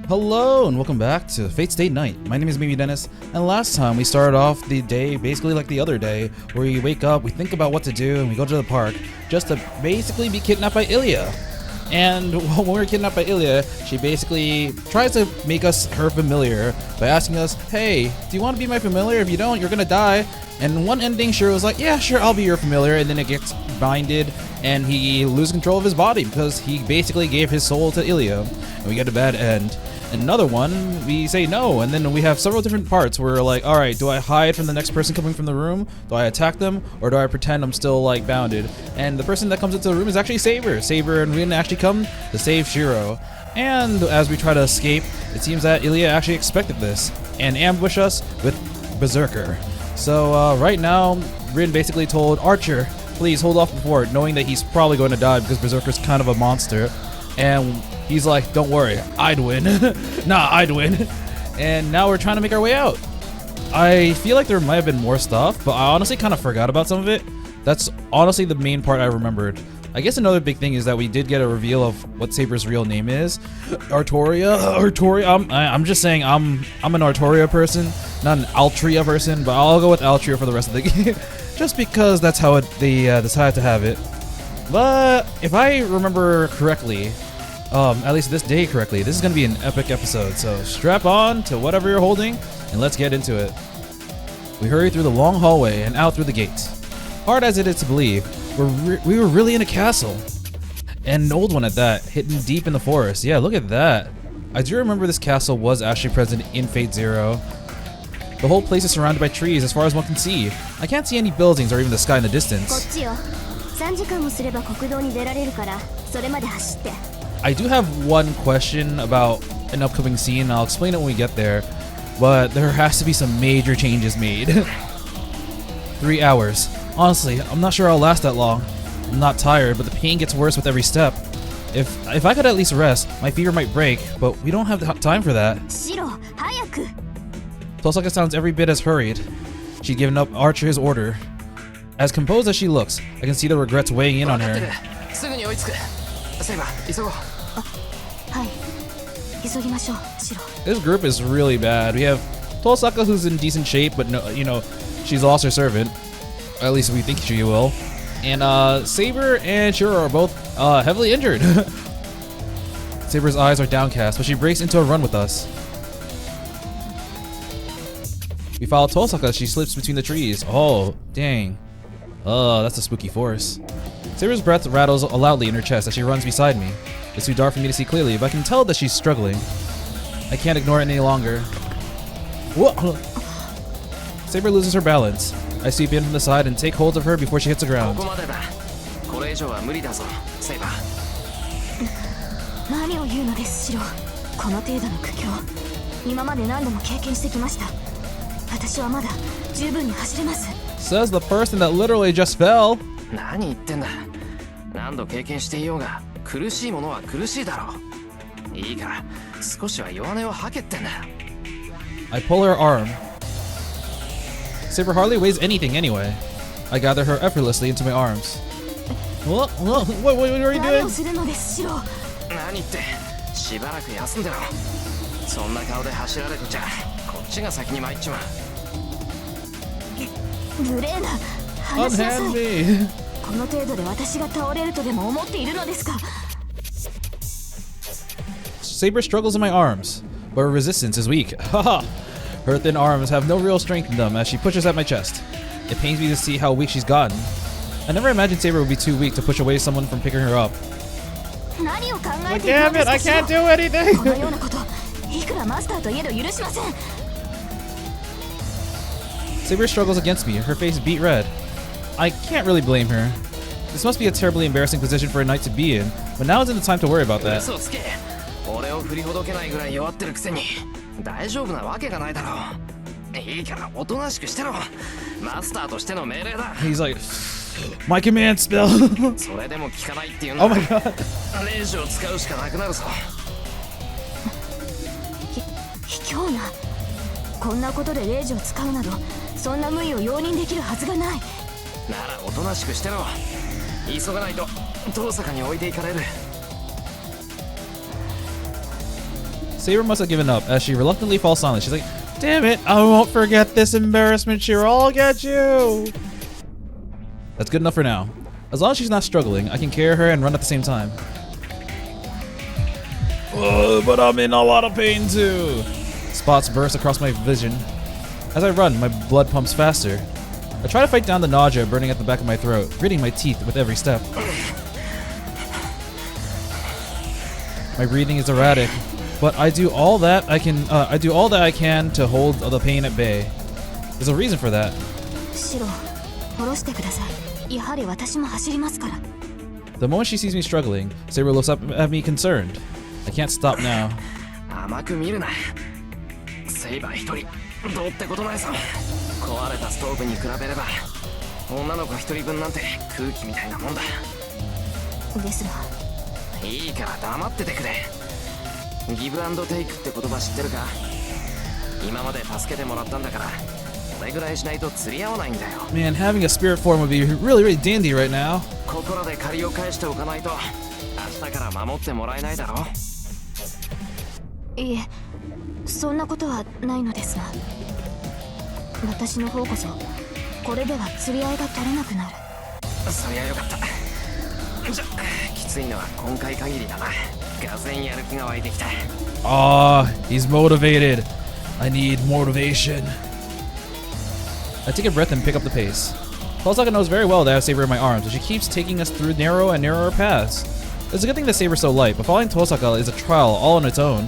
Hello and welcome back to Fate Stay Night. My name is Mimi Dennis, and last time we started off the day basically like the other day, where we wake up, we think about what to do, and we go to the park just to basically be kidnapped by Ilya. And when we're kidnapped by Ilya, she basically tries to make us her familiar by asking us, hey, do you want to be my familiar? If you don't, you're gonna die. And in one ending, Shirou was like, yeah, sure, I'll be your familiar, and then it gets binded, and he loses control of his body because he basically gave his soul to Ilya, and we get a bad end. Another one, we say no, and then we have several different parts where we're like, alright, do I hide from the next person coming from the room? Do I attack them? Or do I pretend I'm still like bounded? And the person that comes into the room is actually Saber. Saber and Rin actually come to save Shirou. And as we try to escape, it seems that Ilya actually expected this and ambushed us with Berserker. So right now, Rin basically told Archer, please hold off the fort, knowing that he's probably going to die because Berserker's kind of a monster. And he's like, don't worry, I'd win. Nah, I'd win. And now we're trying to make our way out. I feel like there might have been more stuff, but I honestly kind of forgot about some of it. That's honestly the main part I remembered. I guess another big thing is that we did get a reveal of what Saber's real name is. Artoria. I'm just saying I'm an Artoria person, not an Altria person, but I'll go with Altria for the rest of the game. Just because that's how they decided to have it. But if I remember correctly, at least this day correctly, this is going to be an epic episode, so strap on to whatever you're holding, and let's get into it. We hurry through the long hallway and out through the gates. Hard as it is to believe, we were really in a castle. And an old one at that, hidden deep in the forest. Yeah, look at that. I do remember this castle was actually present in Fate Zero. The whole place is surrounded by trees as far as one can see. I can't see any buildings or even the sky in the distance. I do have one question about an upcoming scene, and I'll explain it when we get there, but there has to be some major changes made. 3 hours. Honestly, I'm not sure I'll last that long. I'm not tired, but the pain gets worse with every step. If I could at least rest, my fever might break, but we don't have the time for that. Tosaka sounds every bit as hurried. She'd given up Archer his order. As composed as she looks, I can see the regrets weighing in on her. This group is really bad. We have Tosaka, who's in decent shape, but no, she's lost her servant. At least we think she will. And Saber and Shirou are both heavily injured. Saber's eyes are downcast, but she breaks into a run with us. We follow Tosaka as she slips between the trees. Oh, dang. Oh, that's a spooky forest. Saber's breath rattles loudly in her chest as she runs beside me. It's too dark for me to see clearly, but I can tell that she's struggling. I can't ignore it any longer. Whoa. Saber loses her balance. I sweep in from the side and take hold of her before she hits the ground. Says the person that literally just fell. I pull her arm. Saber hardly weighs anything anyway. I gather her effortlessly into my arms. What are you doing? Unhand me. Saber struggles in my arms, but her resistance is weak. Haha. Her thin arms have no real strength in them as she pushes at my chest. It pains me to see how weak she's gotten. I never imagined Saber would be too weak to push away someone from picking her up. Like, damn it, I can't do anything! Saber struggles against me, her face beet red. I can't really blame her. This must be a terribly embarrassing position for a knight to be in, but now isn't the time to worry about that. He's like, my command spell. Oh my god. Saber must have given up as she reluctantly falls silent. She's like, damn it, I won't forget this embarrassment, Shirou. I'll get you. That's good enough for now. As long as she's not struggling, I can carry her and run at the same time. But I'm in a lot of pain too. Spots burst across my vision. As I run, my blood pumps faster. I try to fight down the nausea burning at the back of my throat, gritting my teeth with every step. My breathing is erratic, but I do all that I can. To hold the pain at bay. There's a reason for that. The moment she sees me struggling, Saber looks up at me concerned. I can't stop now. Man, having a spirit form would be really, really dandy right now. He's motivated. I need motivation. I take a breath and pick up the pace. Tosaka knows very well that I have Saber in my arms, but she keeps taking us through narrow and narrower paths. It's a good thing that Saber's so light, but following Tosaka is a trial all on its own.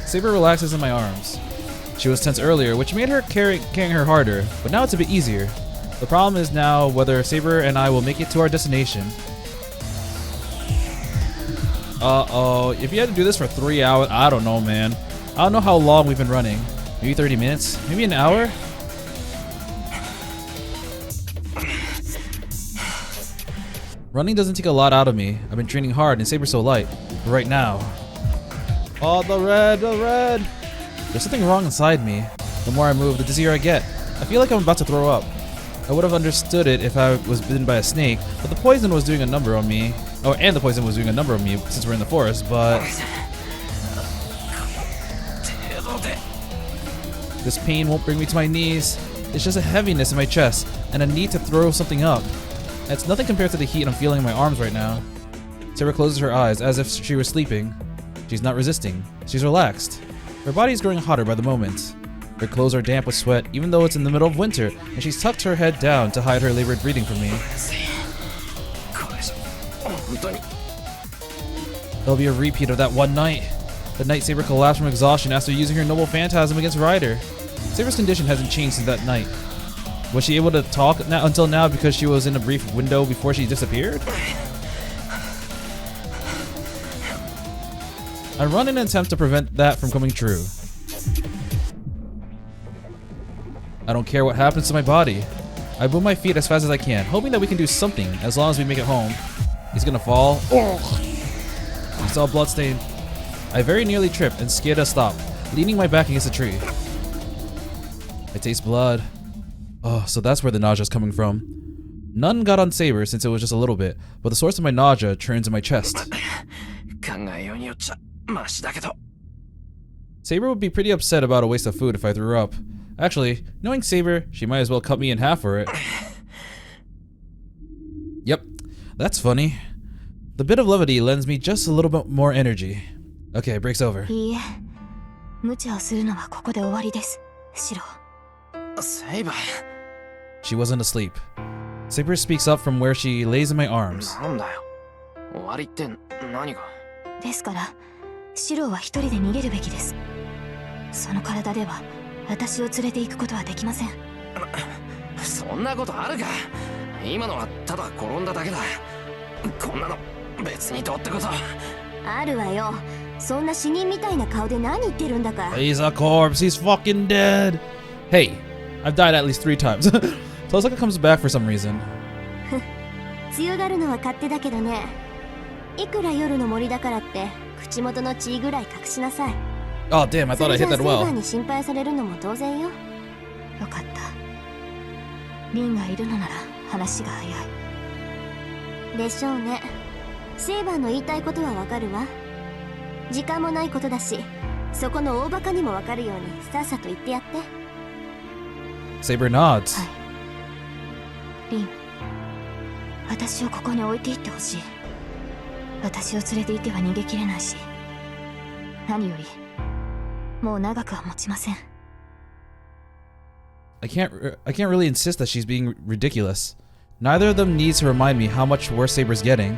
Saber relaxes in my arms. She was tense earlier, which made her carrying her harder, but now it's a bit easier. The problem is now whether Saber and I will make it to our destination. If you had to do this for 3 hours, I don't know, man. I don't know how long we've been running. Maybe 30 minutes? Maybe an hour? Running doesn't take a lot out of me. I've been training hard and Saber's so light. But right now... Oh, the red! There's something wrong inside me. The more I move, the dizzier I get. I feel like I'm about to throw up. I would have understood it if I was bitten by a snake, but the poison was doing a number on me. Oh, and the poison was doing a number on me since we're in the forest, but... This pain won't bring me to my knees. It's just a heaviness in my chest, and a need to throw something up. And it's nothing compared to the heat I'm feeling in my arms right now. Sarah closes her eyes as if she were sleeping. She's not resisting. She's relaxed. Her body is growing hotter by the moment. Her clothes are damp with sweat, even though it's in the middle of winter, and she's tucked her head down to hide her labored breathing from me. There'll be a repeat of that one night. The night Saber collapsed from exhaustion after using her noble phantasm against Ryder. Saber's condition hasn't changed since that night. Was she able to talk until now because she was in a brief window before she disappeared? I run in an attempt to prevent that from coming true. I don't care what happens to my body. I move my feet as fast as I can, hoping that we can do something as long as we make it home. He's gonna fall. He's all bloodstained. I very nearly tripped and skid a stop, leaning my back against a tree. I taste blood. Oh, so that's where the nausea's coming from. None got on Saber since it was just a little bit, but the source of my nausea turns in my chest. Saber would be pretty upset about a waste of food if I threw up. Actually, knowing Saber, she might as well cut me in half for it. Yep, that's funny. The bit of levity lends me just a little bit more energy. Okay, break's over. Saber. She wasn't asleep. Saber speaks up from where she lays in my arms. He's a corpse, he's fucking dead. Hey, I've died at least 3 times. Tosaka comes back for some reason. Oh damn, I thought I hit that それじゃあセイバー well. に心配されるのも当然よ。よかった。リンがいるのなら話が早い。でしょうね。セイバーの言いたいことはわかるわ。時間もないことだし、そこの大バカにもわかるようにさっさと言ってやって。Saber nods. はい。リン、私をここに置いていってほしい。私を連れていては逃げきれないし、何よりもう長くは持ちません。I can't really insist that she's being ridiculous. Neither of them needs to remind me how much worse Saber's getting.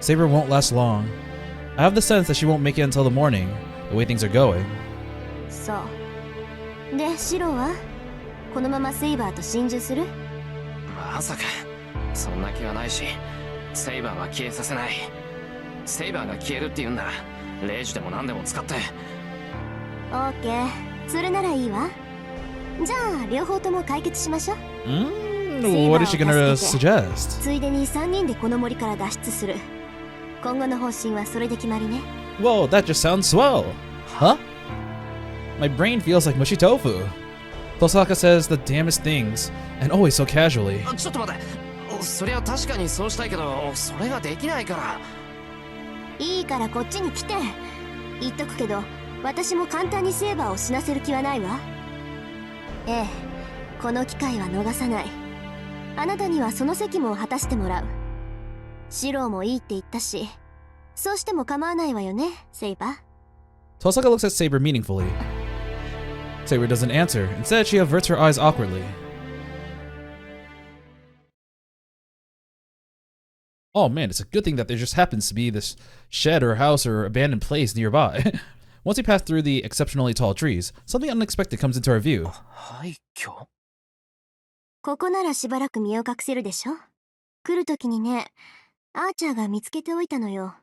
Saber won't last long. I have the sense that she won't make it until the morning, the way things are going. そう。で、シロはこのままセイバーと心中する？まさかそんな気はないし、セイバーは消えさせない。セイバーが消えるって言うんならレイジでも何でも使って。オーケー、それならいいわ。じゃあ両方とも解決しましょう。What is she gonna suggest? ついでに3人でこの森から脱出する。今後の方針はそれで決まりね。Whoa, that just sounds swell. Huh? My brain feels like mushy tofu. Tosaka says the damnest things, and always so casually. ちょっと待って。そりゃ確かにそうしたいけど、それができないから。いいからこっちに来て。言っとくけど、私も簡単にセイバーを死なせる気はないわ。ええ、この機会は逃さない。あなたにはその責務を果たしてもらう。シローもいいって言ったし、そうしても構わないわよね、セイバー。Tosaka looks at Saber meaningfully. Saber doesn't answer. Instead, she averts her eyes awkwardly. Oh man, it's a good thing that there just happens to be this shed or house or abandoned place nearby. Once we pass through the exceptionally tall trees, something unexpected comes into our view. 廃墟？ここならしばらく身を隠せるでしょ。来るときにね、アーチャーが見つけておいたのよ。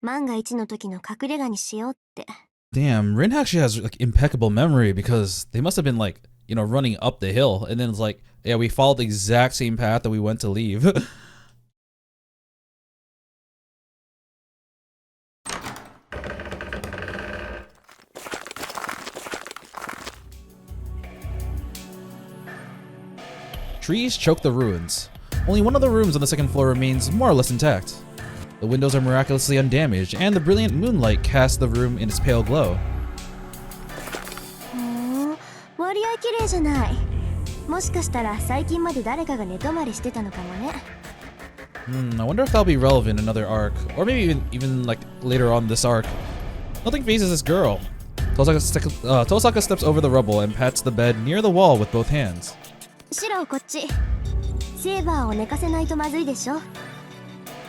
万が一の時の隠れ家にしようって。Damn, Rin actually has like impeccable memory because they must have been like, you know, running up the hill and then it's like, yeah, we followed the exact same path that we went to leave. Trees choke the ruins. Only one of the rooms on the second floor remains more or less intact. The windows are miraculously undamaged, and the brilliant moonlight casts the room in its pale glow. 割合綺麗じゃない。もしかしたら最近まで誰かが寝泊まりしてたのかもね。I wonder if that'll be relevant in another arc, or maybe even like later on this arc. Nothing phases this girl. Tosaka steps over the rubble and pats the bed near the wall with both hands. シローこっち。セイバーを寝かせないとまずいでしょ。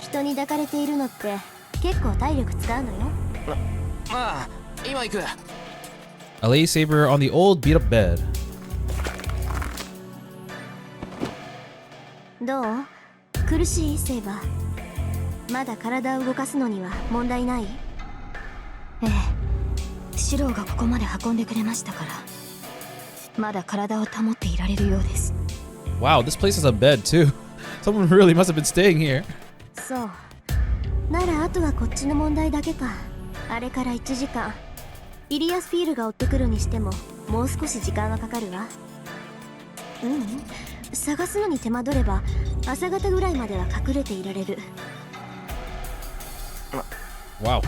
人に抱かれているのって結構体力使うのよ。ああ、今行く。I lay Saber on the old beat-up bed. どう？苦しいセイバー。まだ体を動かすのには問題ない？ええ、シローがここまで運んでくれましたから。まだ体を保っていられるようです。Wow, this place has a bed too. Someone really must have been staying here. そう。ならあとはこっちの問題だけか。あれから1時間。イリアスフィールが追ってくるにしてももう少し時間はかかるわ。探すのに手間取れば朝方ぐらいまでは隠れていられる。Wow.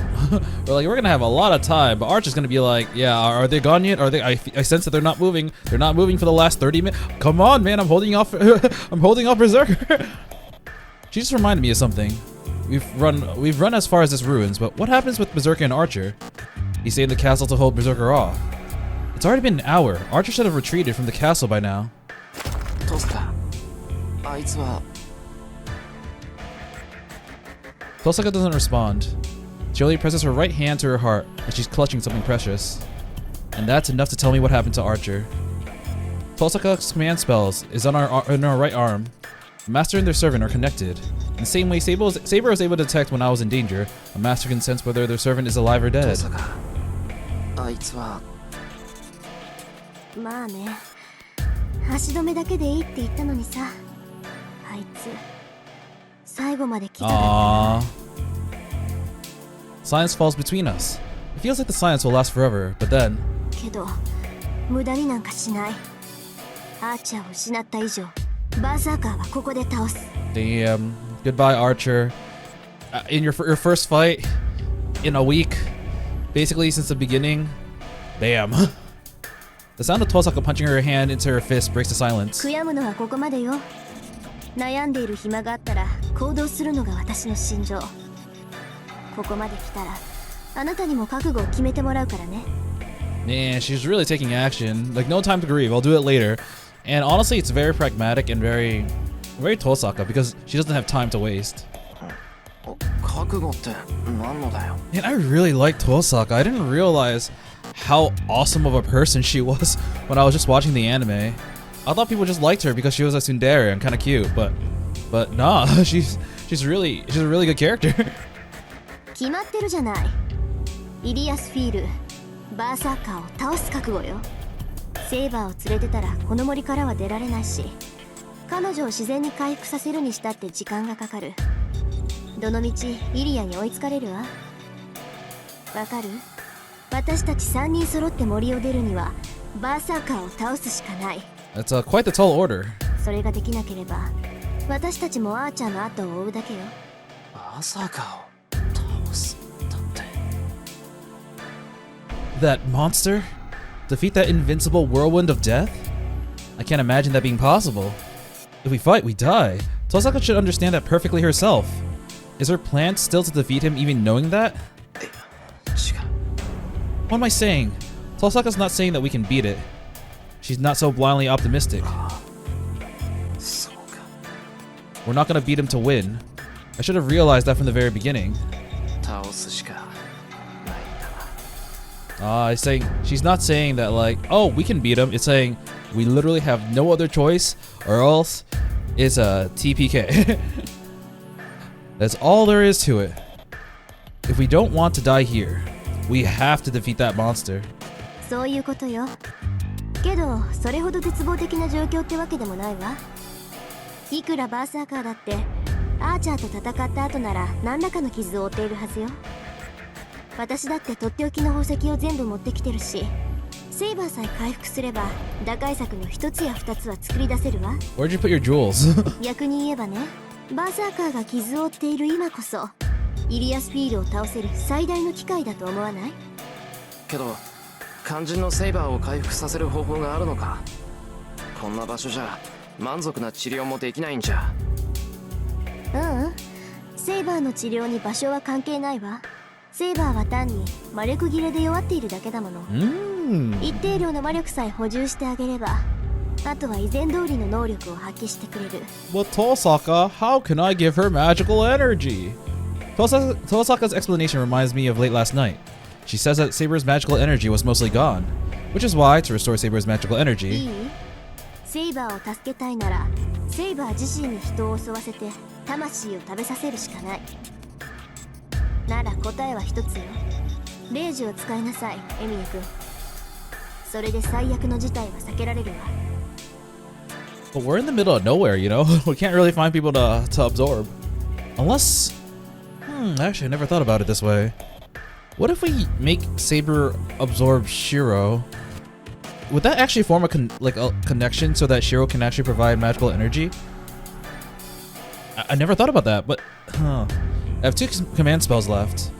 we're gonna have a lot of time, but Arch is gonna be like, yeah, are they gone yet? I sense that they're not moving. They're not moving for the last 30 minutes. Come on, man, I'm holding off I'm holding off Berserker. She just reminded me of something. We've run as far as this ruins, but what happens with Berserker and Archer? He stayed in the castle to hold Berserker off. It's already been an hour. Archer should have retreated from the castle by now. トスカ、あいつは。Tosaka doesn't respond. She only presses her right hand to her heart, like she's clutching something precious. And that's enough to tell me what happened to Archer. Tosaka's command spells is on our right arm. The master and their servant are connected. In the same way Saber was able to detect when I was in danger, a master can sense whether their servant is alive or dead. あいつは。まあね。足止めだけでいいって言ったのにさ。あいつ最後まで来たかったな。Silence falls between us. It feels like the silence will last forever, but then... けど無駄になんかしない。アーチャーを失った以上バーサーカーはここで倒す。 Damn. Goodbye, Archer. In your first fight in a week, basically since the beginning. Damn. The sound of Tosaka punching her hand into her fist breaks the silence. 悔やむのはここまでよ。悩んでいる暇があったら行動するのが私の信条。ここまで来たらあなたにも覚悟を決めてもらうからね。Man, she's really taking action. Like, no time to grieve. I'll do it later. And honestly, it's very pragmatic and very Tosaka because she doesn't have time to waste. 覚悟って何のだよ。 Man, I really like Tosaka. I didn't realize how awesome of a person she was when I was just watching the anime. I thought people just liked her because she was a tsundere and kind of cute, but nah, she's a really good character. 決まってるじゃない。イリアスフィール、バーサーカーを倒す覚悟よ。セイバーを連れてたらこの森からは出られないし、彼女を自然に回復させるにしたって時間がかかる。どのみちイリアに追いつかれるわ。わかる？私たち3人揃って森を出るにはバーサーカーを倒すしかない。 That's quite the tall order. それができなければ私たちもアーチャーの後を追うだけよ。バーサーカーを倒すだって。 That monster? Defeat that invincible whirlwind of death? I can't imagine that being possible. If we fight, we die. Tosaka should understand that perfectly herself. Is her plan still to defeat him even knowing that? 違う。 What am I saying? Tosaka's not saying that we can beat it. She's not so blindly optimistic. そうか。 We're not gonna beat him to win. I should have realized that from the very beginning. 倒すしかないんだな。 She's not saying that like, oh, we can beat him. It's saying we literally have no other choice or else it's a TPK. That's all there is to it. If we don't want to die here, we have to defeat that monster. そういうことよ。けどそれほど絶望的な状況ってわけでもないわ。いくらバーサーカーだってアーチャーと戦った後なら何らかの傷を負っているはずよ。私だってとっておきの宝石を全部持ってきてるし、セイバーさえ回復すれば打開策の一つや二つは作り出せるわ。 Where'd you put your jewels? 逆に言えばね、バーサーカーが傷を負っている今こそイリアスフィールを倒せる最大の機会だと思わない？けど肝心のセイバーを回復させる方法があるのか。こんな場所じゃ満足な治療もできないんじゃ。ううん、セイバーの治療に場所は関係ないわ。セイバーは単に魔力切れで弱っているだけだもの。一定量の魔力さえ補充してあげれば、あとは以前通りの能力を発揮してくれる。 But Tosaka, how can I give her magical energy? Tosaka's explanation reminds me of late last night. She says that Saber's magical energy was mostly gone, which is why, to restore Saber's magical い energy... い？セイバーを助けたいなら、セイバー自身に人を襲わせて魂を食べさせるしかない。なら答えは一つよ。レイジを使いなさい、エミヤ君。それで最悪の事態は避けられるわ。 But we're in the middle of nowhere, you know? We can't really find people to absorb. Unless... actually, I never thought about it this way. What if we make Saber absorb Shirou? Would that actually form a connection so that Shirou can actually provide magical energy? I never thought about that, but... I have 2 command spells left.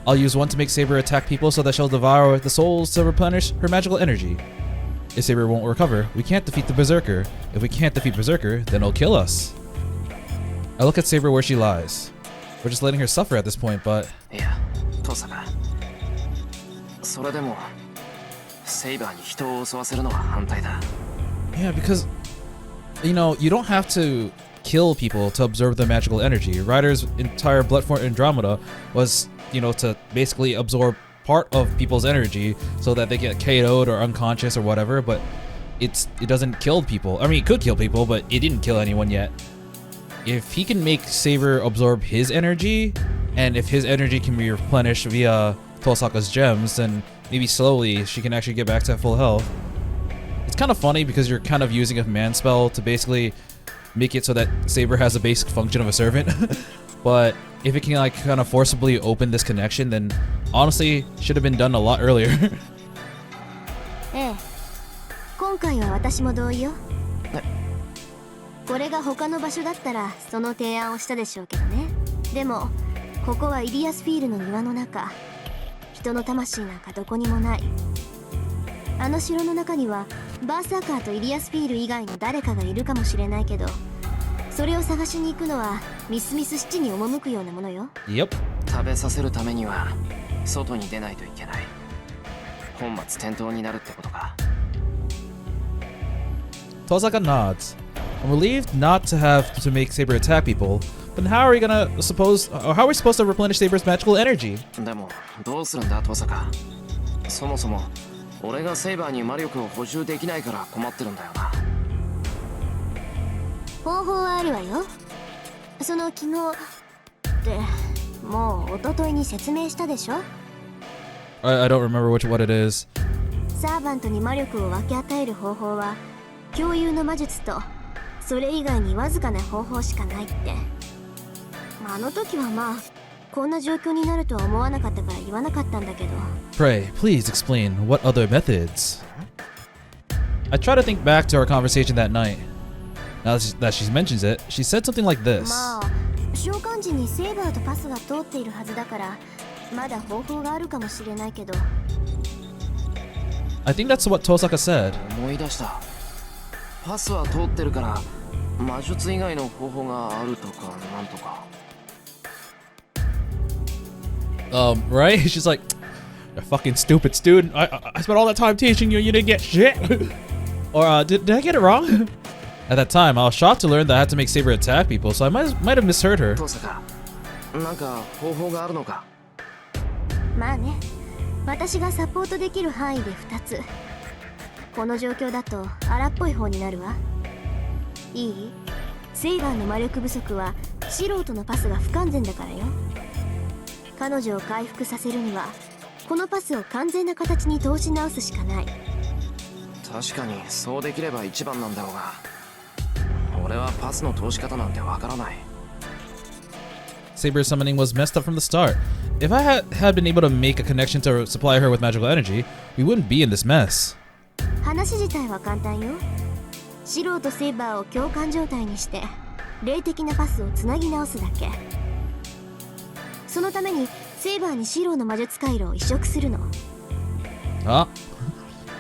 I'll use one to make Saber attack people so that she'll devour the souls to replenish her magical energy. If Saber won't recover, we can't defeat the Berserker. If we can't defeat Berserker, then it'll kill us. I look at Saber where she lies. We're just letting her suffer at this point, but... いや、トサカ。それでもセイバーに人を襲わせるのは反対だ。 Yeah, because, you know, you don't have to kill people to absorb their magical energy. Ryder's entire Bloodborne Andromeda was, you know, to basically absorb part of people's energy so that they get KO'd or unconscious or whatever, but it doesn't kill people. I mean, it could kill people, but it didn't kill anyone yet. If he can make Saber absorb his energy, and if his energy can be replenished via Tosaka's gems, then maybe slowly she can actually get back to full health. It's kind of funny because you're kind of using a command spell to basically make it so that Saber has a basic function of a servant. But if it can like kind of forcibly open this connection, then honestly should have been done a lot earlier. ええ、今回は私も同意よ。これが他の場所だったらその提案をしたでしょうけどね。でもここはイリアスフィールの庭の中、人の魂なんかどこにもない。あの城の中にはバーサーカーとイリアスフィール以外の誰かがいるかもしれないけど、それを探しに行くのはミスミス七に赴くようなものよ。Yep. 食べさせるためには外に出ないといけない。本末転倒になるってことか。 Tosaka nods. I'm relieved not to have to make Saber attack people, but how are we supposed to replenish Saber's magical energy? でもどうするんだトサカ。そもそも俺がセイバーに魔力を補充できないから困ってるんだよな。方法はあるわよ。その昨日ってもう一昨日に説明したでしょ。 I don't remember what it is. サーバントに魔力を分け与える方法は共有の魔術とそれ以外にわずかな方法しかないって。あの時はまあこんな状況になるとは思わなかったから言わなかったんだけど。 Pray, please explain what other methods. I try to think back to our conversation that night. Now that she mentions it, she said something like this. まあ召喚時にセーバーとパスが通っているはずだからまだ方法があるかもしれないけど。 I think that's what Tosaka said. 思い出した。パスは通ってるから魔術以外の方法があるとかなんとか。Right? She's like, "You fucking stupid student. I spent all that time teaching you, you didn't get shit." Or did I get it wrong? At that time, I was shocked to learn that I had to make Saber attack people, so I might have misheard her. トサカ、なんか方法があるのか。まあね、私がサポートできる範囲で2つ。この状況だと荒っぽい方になるわ。いい？セイバーの魔力不足は素人のパスが不完全だからよ。彼女を回復させるにはこのパスを完全な形に通し直すしかない。確かにそうできれば一番なんだろうが、俺はパスの通し方なんてわからない。 Saber's summoning was messed up from the start. If I had been able to make a connection to supply her with magical energy, we wouldn't be in this mess. 話自体は簡単よ。素人セイバーを共感状態にして霊的なパスをつなぎ直すだけ。そのためにセイバーにシローの魔術回路を移植するの。Ah?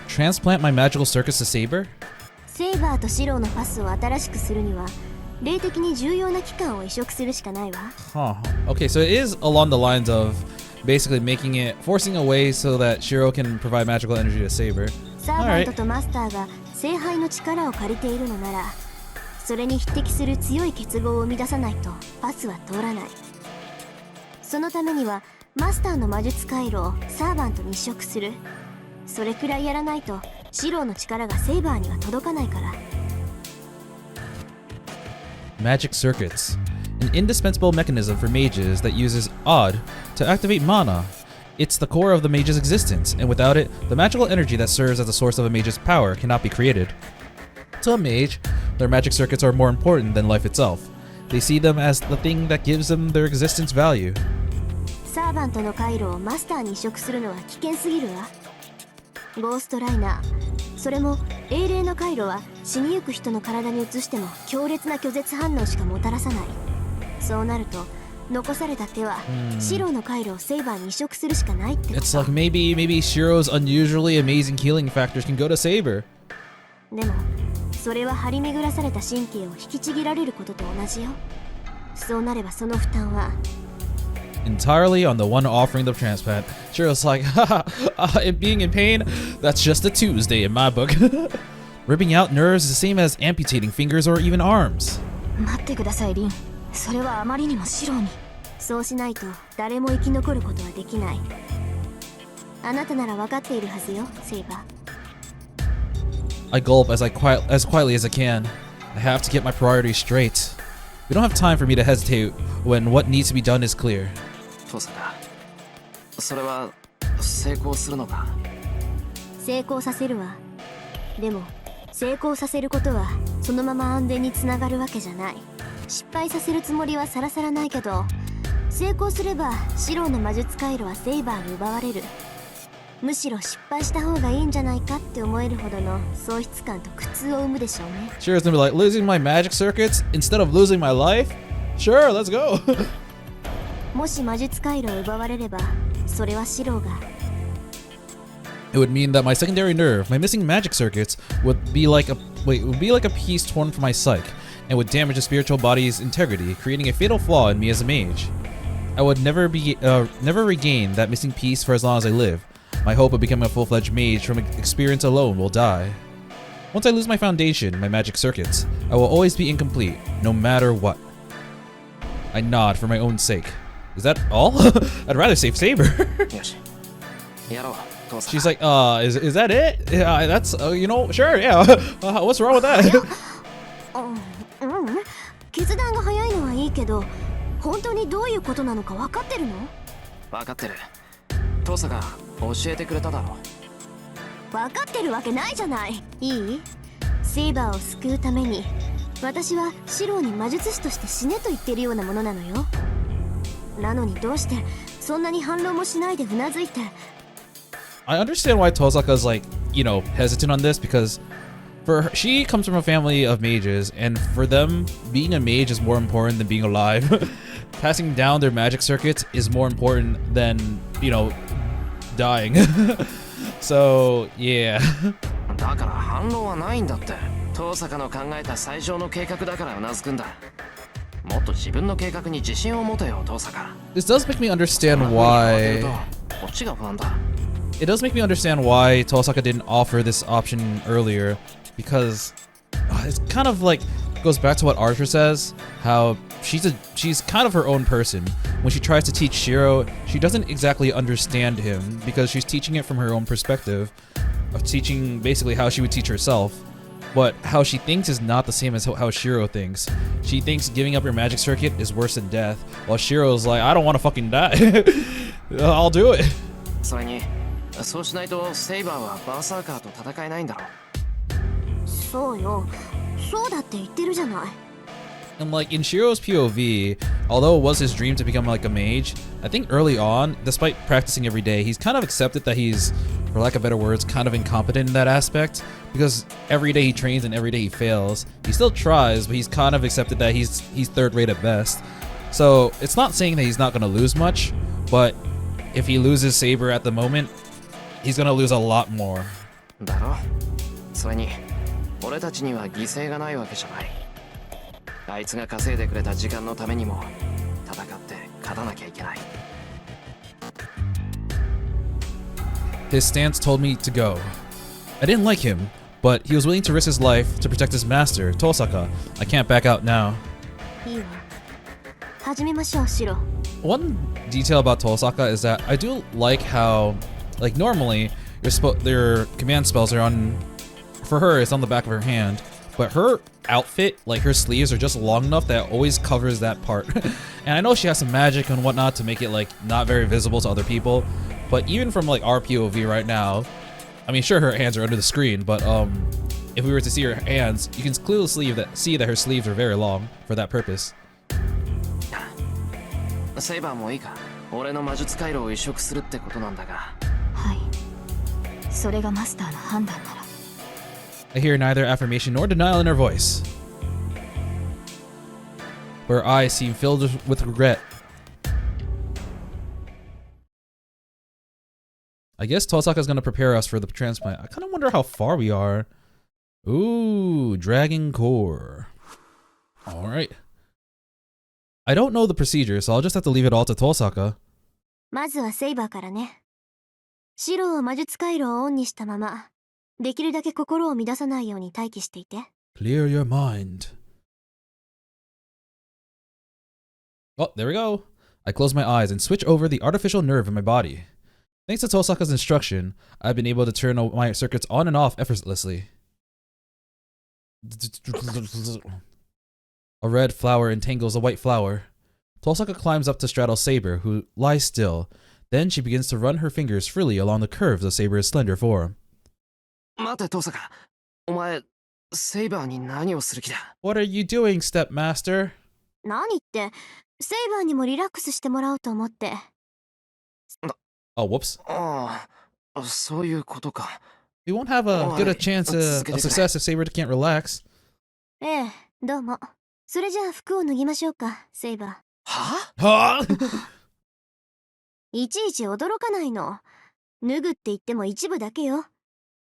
Transplant my magical circuits to Saber? セイバーとシローのパスを新しくするには霊的に重要な器官を移植するしかないわ。Huh. Okay, so it is along the lines of basically forcing a way so that Shirou can provide magical energy to Saber. サーバントとマスターが聖杯の力を借りているのなら、それに匹敵する強い結合を生み出さないとパスは通らない。そのためにはマスターの魔術回路をサーバントに移植する。それくらいやらないとシローの力がセイバーには届かないから。 Magic circuits. An indispensable mechanism for mages that uses odd to activate mana. It's the core of the mage's existence, and without it, the magical energy that serves as the source of a mage's power cannot be created. To a mage, their magic circuits are more important than life itself. They see them as the thing that gives them their existence value. サーバントの回路をマスターに移植するのは危険すぎるわ。ゴーストライナー、それも英霊の回路は死にゆく人の体に移しても強烈な拒絶反応しかもたらさない。そうなると残された手はシローの回路をセイバーに移植するしかないってこと。 It's like maybe Shirou's unusually amazing healing factors can go to Saber. でもそれは張り巡らされた神経を引きちぎられることと同じよ。そうなればその負担は Entirely on the one offering the transplant. Shirou's like, haha, being in pain, that's just a Tuesday in my book. Ripping out nerves is the same as amputating fingers or even arms. 待ってくださいリン、それはあまりにもシローに。そうしないと誰も生き残ることはできない。あなたなら分かっているはずよ、セイバー。 I gulp as quietly as I can. I have to get my priorities straight. We don't have time for me to hesitate when what needs to be done is clear. トサカ、それは成功するのか。成功させるわ。でも成功させることはそのまま安全につながるわけじゃない。失敗させるつもりはさらさらないけど、成功すればシローの魔術回路はセイバーに奪われる。むしろ失敗した方がいいんじゃないかって思えるほどの喪失感と苦痛を生むでしょうね。 Shiro's gonna be like, losing my magic circuits instead of losing my life? Sure, let's go. もし魔術回路を奪われれば、それはシローが It would mean that my secondary nerve, my missing magic circuits, would be like a piece torn from my psyche, and would damage the spiritual body's integrity, creating a fatal flaw in me as a mage. I would never regain that missing piece for as long as I live. My hope of becoming a full-fledged mage from experience alone will die. Once I lose my foundation, my magic circuits, I will always be incomplete, no matter what. I nod for my own sake. Is that all? I'd rather save Saber. よしやろう父さん。 She's like, is that it? Yeah, that's, you know, sure, yeah. What's wrong with that? 決断が早いのはいいけど、本当にどういうことなのか分かってるの？分かってる。父さんが教えてくれただろ。分かってるわけないじゃない。いい？セイバーを救うために、私はシローに魔術師として死ねと言ってるようなものなのよ。なのにどうしてそんなに反論もしないでうなずいて。I understand why Tosaka's like, you know, hesitant on this because she comes from a family of mages, and for them, being a mage is more important than being alive. Passing down their magic circuits is more important than, you know, dying. So, yeah. だから反論はないんだって。父さんの考えた最上の計画だからうなずくんだ。もっと自分の計画に自信を持てよ、父さん。This does make me understand why. こっちが不安だ。It does make me understand why Tosaka didn't offer this option earlier, because it's kind of like goes back to what Archer says, how she's kind of her own person. When she tries to teach Shirou, she doesn't exactly understand him because she's teaching it from her own perspective, of teaching basically how she would teach herself. But how she thinks is not the same as how Shirou thinks. She thinks giving up your magic circuit is worse than death, while Shirou's like, I don't want to fucking die. I'll do it. それにそうしないとセイバーはバーサーカーと戦えないんだろ。そうよ、そうだって言ってるじゃない。 And like in Shirou's POV, although it was his dream to become like a mage, I think early on, despite practicing every day, he's kind of accepted that he's, for lack of better words, kind of incompetent in that aspect. Because every day he trains and every day he fails. He still tries, but he's kind of accepted that he's third rate at best. So it's not saying that he's not going to lose much, but if he loses Saber at the moment, he's going to lose a lot more. だろ。それに俺たちには犠牲がないわけじゃない。あいつが稼いでくれた時間のためにも戦って勝たなきゃいけない。His stance told me to go. I didn't like him, but he was willing to risk his life to protect his master, Tosaka. I can't back out now. いいわ。始めましょう、シロ。One detail about Tosaka is that I do like how, like normally, your command spells are on, for her, it's on the back of her hand, but her outfit, like her sleeves are just long enough that it always covers that part. And I know she has some magic and whatnot to make it like not very visible to other people, but even from like our POV right now, I mean, sure, her hands are under the screen, but if we were to see her hands, you can clearly see that her sleeves are very long for that purpose. セイバーもいいか。俺の魔術回路を移植するってことなんだが。はい。それがマスターの判断なら。I hear neither affirmation nor denial in her voice. Her eyes seem filled with regret. I guess Tosaka's gonna prepare us for the transplant. I kind of wonder how far we are. Ooh, Dragon Core. Alright. I don't know the procedure, so I'll just have to leave it all to Tosaka. まずはセイバーからね。シローを魔術回路をオンにしたまま、できるだけ心を乱さないように待機していて。Clear your mind. Oh, there we go. I close my eyes and switch over the artificial nerve in my body. Thanks to Tosaka's instruction, I've been able to turn my circuits on and off effortlessly. A red flower entangles a white flower. Tosaka climbs up to straddle Saber, who lies still. Then she begins to run her fingers freely along the curves of Saber's slender form. 待て、トサカ。お前、セイバーに何をする気だ？ What are you doing, stepmaster? 何って、セイバーにもリラックスしてもらおうと思って。Oh, whoops. ああ、そういうことか。 We won't have a good a chance of success if Saber can't relax. ええ、どうも。それじゃあ服を脱ぎましょうか、セイバはHuh? ー。いちいち驚かないの。脱ぐって言っても一部だけよ。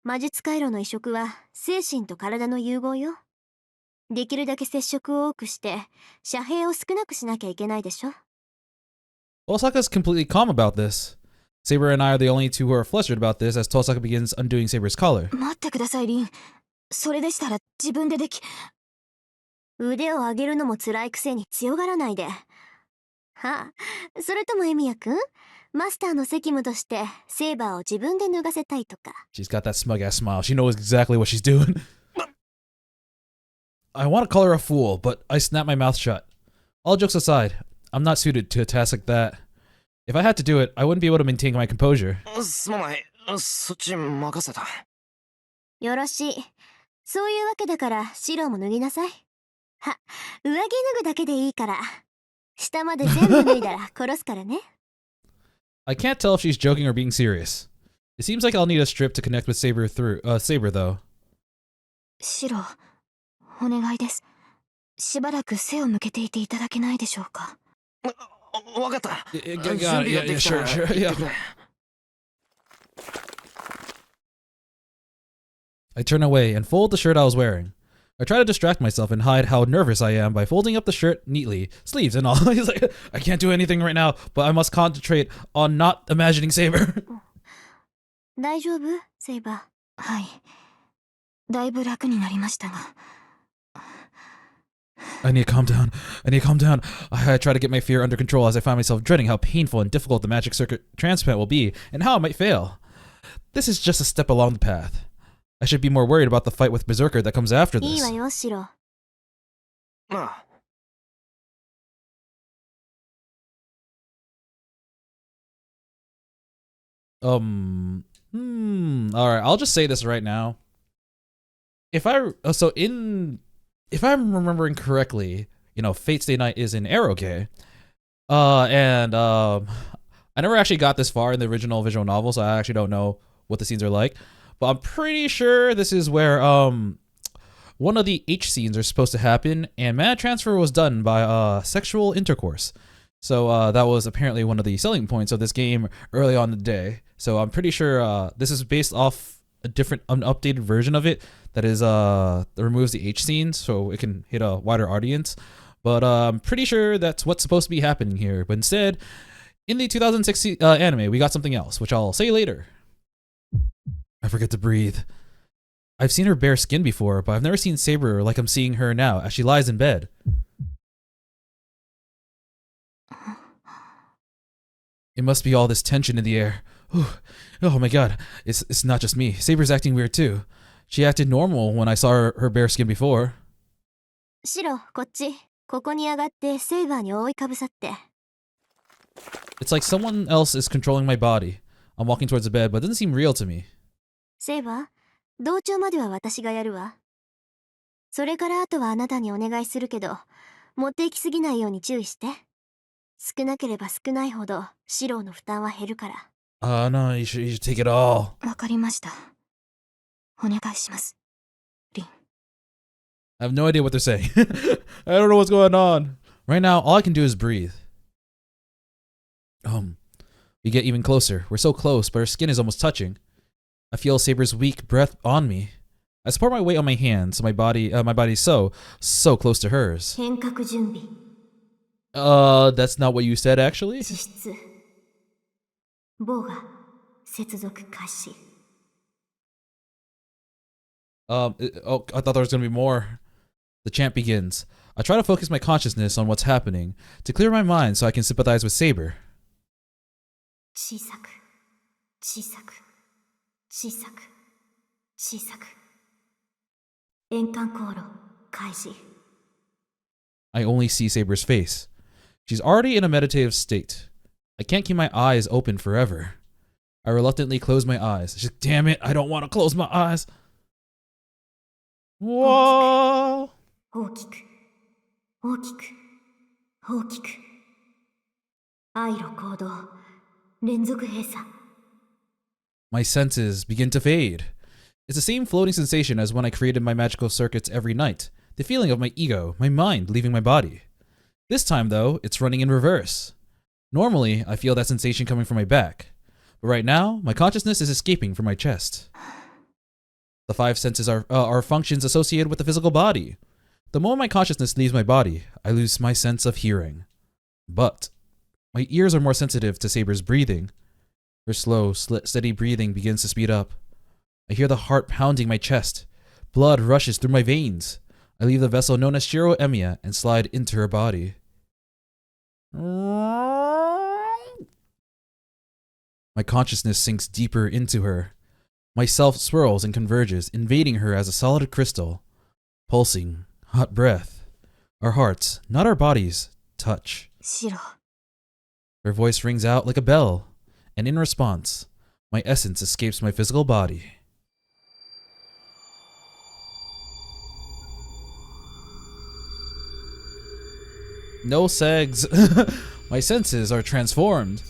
魔術回路の移植は精神と体の融合よ。できるだけ接触を多くして遮蔽を少なくしなきゃいけないでしょ。 Tosaka's completely calm about this. Saber and I are the only two who are flustered about this as Tosaka begins undoing Saber's collar. 待ってください、リン。それでしたら自分ででき。腕を上げるのも辛いくせに強がらないで。はあ、それともエミヤくん、マスターの責務としてセーバーを自分で脱がせたいとか。 She's got that smug ass smile. She knows exactly what she's doing. I want to call her a fool, but I snap my mouth shut. All jokes aside, I'm not suited to a task like that. If I had to do it, I wouldn't be able to maintain my composure. すまない。そっち任せた。よろしい。そういうわけだから白も脱ぎなさい。は、上着脱ぐだけでいいから。下まで全部脱いだら殺すからね。I can't tell if she's joking or being serious. It seems like I'll need a strip to connect with Saber though. 白、お願いです。しばらく背を向けていていただけないでしょうか。わかった。 Sure, yeah. I turn away and fold the shirt I was wearing. I try to distract myself and hide how nervous I am by folding up the shirt neatly, sleeves and all. He's like, I can't do anything right now, but I must concentrate on not imagining Saber. 大丈夫？セイバー。はい。だいぶ楽になりましたが。I need to calm down. I try to get my fear under control as I find myself dreading how painful and difficult the magic circuit transplant will be and how it might fail. This is just a step along the path. I should be more worried about the fight with Berserker that comes after いい this. わよ、シロ。ああ。Alright, I'll just say this right now. If I'm remembering correctly, Fate Stay Night is in Eroge. I never actually got this far in the original visual novel, so I actually don't know what the scenes are like. But I'm pretty sure this is where one of the H scenes are supposed to happen, and mana transfer was done by sexual intercourse. So that was apparently one of the selling points of this game early on in the day. So I'm pretty sure this is based off an updated version of it that is that removes the H scenes so it can hit a wider audience. But I'm pretty sure that's what's supposed to be happening here. But instead, in the 2006 anime, we got something else, which I'll say later. I forget to breathe. I've seen her bare skin before, but I've never seen Saber like I'm seeing her now as she lies in bed. It must be all this tension in the air. Oh my god, it's not just me. Saber's acting weird too. She acted normal when I saw her bare skin before. シロ、こっち。ここに上がってセイバーに覆いかぶさって。It's like someone else is controlling my body. I'm walking towards the bed, but it doesn't seem real to me. セイバー、同調までは私がやるわ。それからあとはあなたにお願いするけど、持っていきすぎないように注意して。少なければ少ないほどシロの負担は減るから。No, you should take it all. わかりました。お願いします。リン。I have no idea what they're saying. I don't know what's going on. Right now, all I can do is breathe. We get even closer. We're so close, but her skin is almost touching. I feel Saber's weak breath on me. I support my weight on my hands, so my body's so close to hers. 変革準備。That's not what you said, actually. 実質。棒が接続開始。I thought there was gonna be more. The chant begins. I try to focus my consciousness on what's happening to clear my mind so I can sympathize with Saber. 小さく、小さく、小さく、小さく。円環航路開始。I only see Saber's face. She's already in a meditative state. I can't keep my eyes open forever. I reluctantly close my eyes. She's like, damn it, I don't want to close my eyes. Whoa! 大きく、大きく、大きく。愛路行動連続閉鎖 My senses begin to fade. It's the same floating sensation as when I created my magical circuits every night. The feeling of my ego, my mind leaving my body. This time, though, it's running in reverse. Normally, I feel that sensation coming from my back. But right now, my consciousness is escaping from my chest. The five senses are functions associated with the physical body. The moment my consciousness leaves my body, I lose my sense of hearing. But my ears are more sensitive to Saber's breathing. Her slow, steady breathing begins to speed up. I hear the heart pounding my chest. Blood rushes through my veins. I leave the vessel known as Shirou Emiya and slide into her body. My consciousness sinks deeper into her. My self swirls and converges, invading her as a solid crystal. Pulsing, hot breath. Our hearts, not our bodies, touch. シロ Her voice rings out like a bell, and in response, my essence escapes my physical body. No segs. My senses are transformed.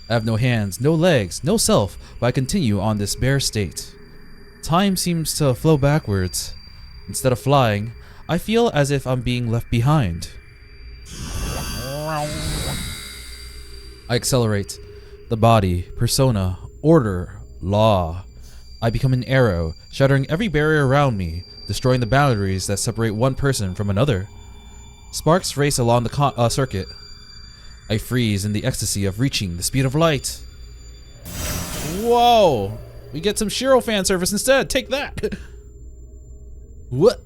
I have no hands, no legs, no self, but I continue on this bare state. Time seems to flow backwards. Instead of flying, I feel as if I'm being left behind. I accelerate. The body, persona, order, law. I become an arrow, shattering every barrier around me, destroying the boundaries that separate one person from another. Sparks race along the circuit. I freeze in the ecstasy of reaching the speed of light. Whoa! We get some Shirou fan service instead. Take that! What?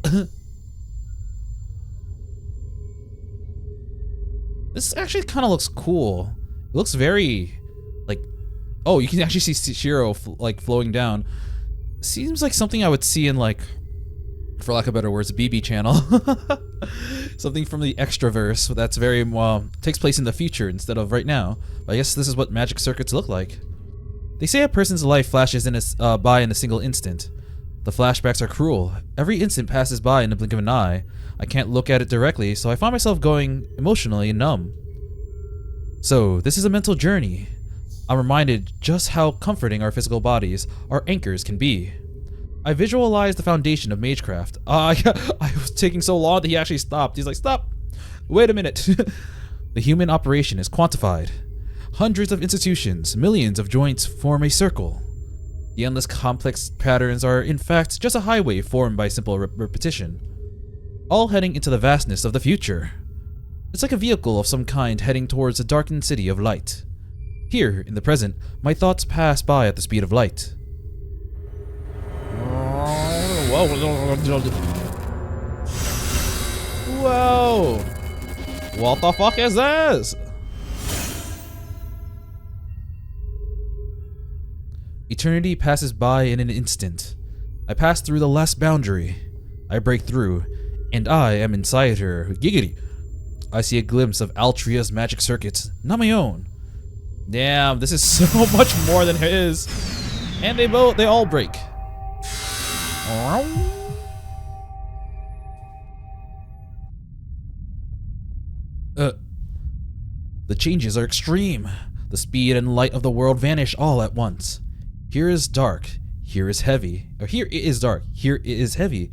This actually kind of looks cool. It looks very, like, oh, you can actually see Shirou flowing down. Seems like something I would see in, like, for lack of better words, BB channel. Something from the Extraverse that's very, takes place in the future instead of right now. But I guess this is what magic circuits look like. They say a person's life flashes by in a single instant. The flashbacks are cruel. Every instant passes by in the blink of an eye. I can't look at it directly, so I find myself going emotionally numb. So, this is a mental journey. I'm reminded just how comforting our physical bodies, our anchors, can be. I visualize the foundation of magecraft. I was taking so long that he actually stopped. He's like, stop! Wait a minute. The human operation is quantified. Hundreds of institutions, millions of joints form a circle. The endless complex patterns are, in fact, just a highway formed by simple repetition. All heading into the vastness of the future. It's like a vehicle of some kind heading towards the darkened city of light. Here, in the present, my thoughts pass by at the speed of light. Whoa! What the fuck is this? Eternity passes by in an instant. I pass through the last boundary. I break through, and I am inside her. Giggity! I see a glimpse of Altria's magic circuits, not my own. Damn, this is so much more than his. And they all break. The changes are extreme. The speed and light of the world vanish all at once. Here is dark, here is heavy. Or here it is dark, here it is heavy.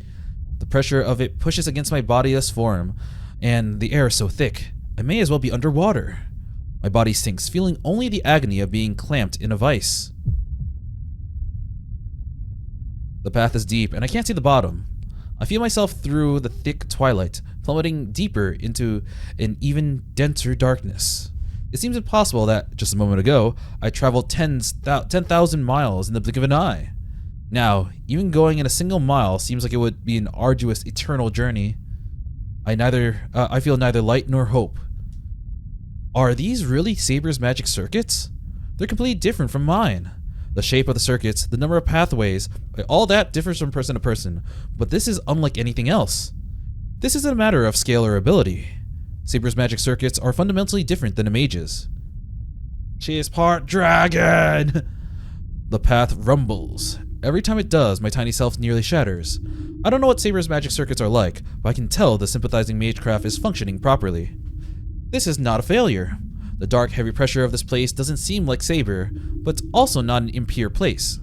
The pressure of it pushes against my bodiless form, and the air is so thick, I may as well be underwater. My body sinks, feeling only the agony of being clamped in a vice. The path is deep, and I can't see the bottom. I feel myself through the thick twilight, plummeting deeper into an even denser darkness. It seems impossible that, just a moment ago, I traveled 10,000 miles in the blink of an eye. Now, even going in a single mile seems like it would be an arduous, eternal journey. I feel neither light nor hope. Are these really Saber's magic circuits? They're completely different from mine. The shape of the circuits, the number of pathways, all that differs from person to person, but this is unlike anything else. This isn't a matter of scale or ability. Saber's magic circuits are fundamentally different than a mage's. She is part dragon! The path rumbles. Every time it does, my tiny self nearly shatters. I don't know what Saber's magic circuits are like, but I can tell the sympathizing magecraft is functioning properly. This is not a failure. The dark, heavy pressure of this place doesn't seem like Saber, but it's also not an impure place.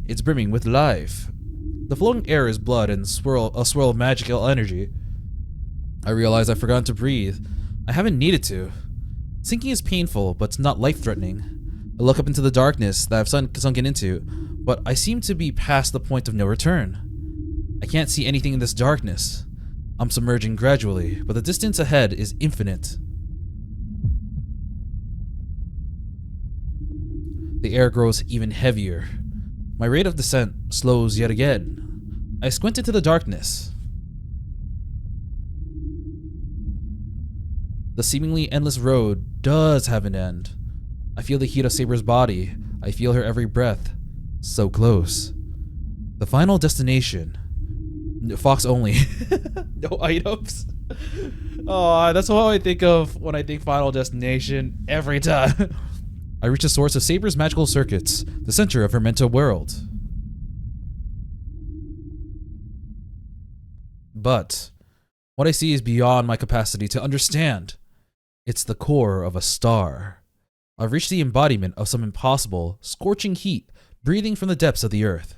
It's brimming with life. The flowing air is blood and a swirl of magical energy. I realize I've forgotten to breathe. I haven't needed to. Sinking is painful, but it's not life-threatening. I look up into the darkness that I've sunken into, but I seem to be past the point of no return. I can't see anything in this darkness. I'm submerging gradually, but the distance ahead is infinite. The air grows even heavier. My rate of descent slows yet again. I squint into the darkness. The seemingly endless road does have an end. I feel the heat of Saber's body. I feel her every breath. So close. The final destination. Fox only. No items. Oh, that's how I think of when I think Final Destination every time. I reach the source of Saber's magical circuits, the center of her mental world. But what I see is beyond my capacity to understand. It's the core of a star. I've reached the embodiment of some impossible, scorching heat breathing from the depths of the earth.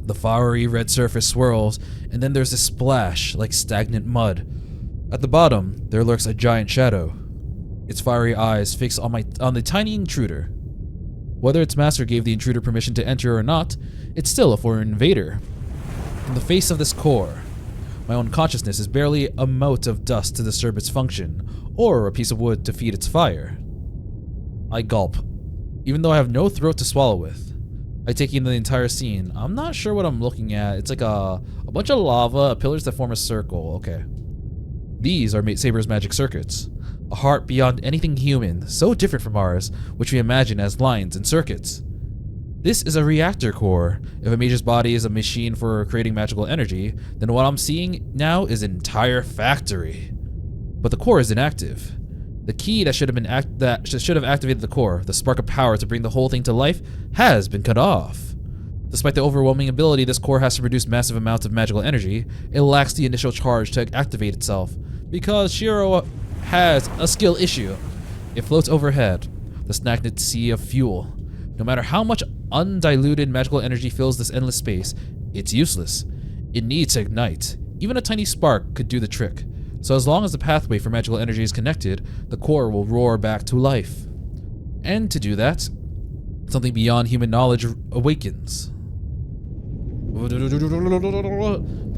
The fiery red surface swirls, and then there's a splash like stagnant mud. At the bottom, there lurks a giant shadow, its fiery eyes fixed on the tiny intruder. Whether its master gave the intruder permission to enter or not, it's still a foreign invader. In the face of this core, my own consciousness is barely a mote of dust to disturb its function, or a piece of wood to feed its fire. I gulp, even though I have no throat to swallow with. I take in the entire scene. I'm not sure what I'm looking at. It's like a bunch of lava, pillars that form a circle. Okay. These are Saber's magic circuits. A heart beyond anything human, so different from ours, which we imagine as lines and circuits. This is a reactor core. If a mage's body is a machine for creating magical energy, then what I'm seeing now is an entire factory. But the core is inactive. The key that should have activated the core, the spark of power to bring the whole thing to life, has been cut off. Despite the overwhelming ability this core has to produce massive amounts of magical energy, it lacks the initial charge to activate itself, because Shirou has a skill issue. It floats overhead, the stagnant sea of fuel. No matter how much undiluted magical energy fills this endless space, it's useless. It needs to ignite. Even a tiny spark could do the trick. So as long as the pathway for magical energy is connected, the core will roar back to life. And to do that, something beyond human knowledge awakens.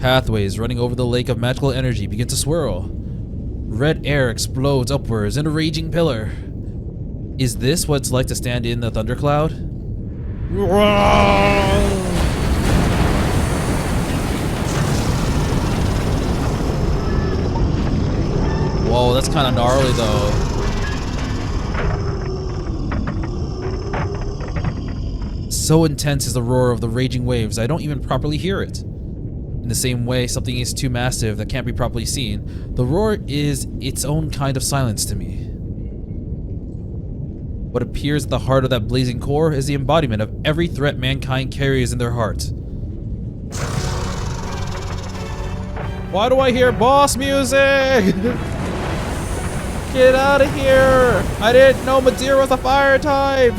Pathways running over the lake of magical energy begin to swirl. Red air explodes upwards in a raging pillar. Is this what it's like to stand in the thundercloud? Whoa, that's kind of gnarly though. So intense is the roar of the raging waves, I don't even properly hear it. In the same way something is too massive that can't be properly seen, the roar is its own kind of silence to me. What appears at the heart of that blazing core is the embodiment of every threat mankind carries in their heart. Why do I hear boss music? Get out of here! I didn't know Madeira was a fire type!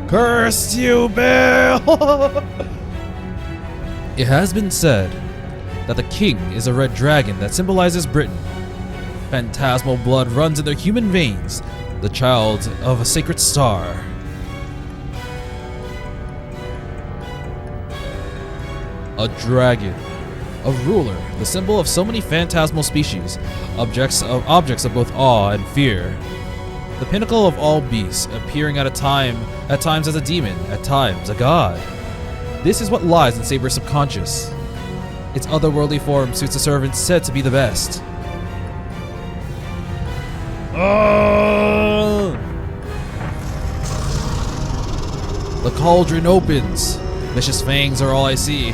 Curse you, Bill! It has been said that the king is a red dragon that symbolizes Britain. Phantasmal blood runs in their human veins, the child of a sacred star. A dragon. A ruler, the symbol of so many phantasmal species, objects of both awe and fear. The pinnacle of all beasts, appearing at times as a demon, at times a god. This is what lies in Saber's subconscious. Its otherworldly form suits a servant said to be the best. The cauldron opens. Vicious fangs are all I see.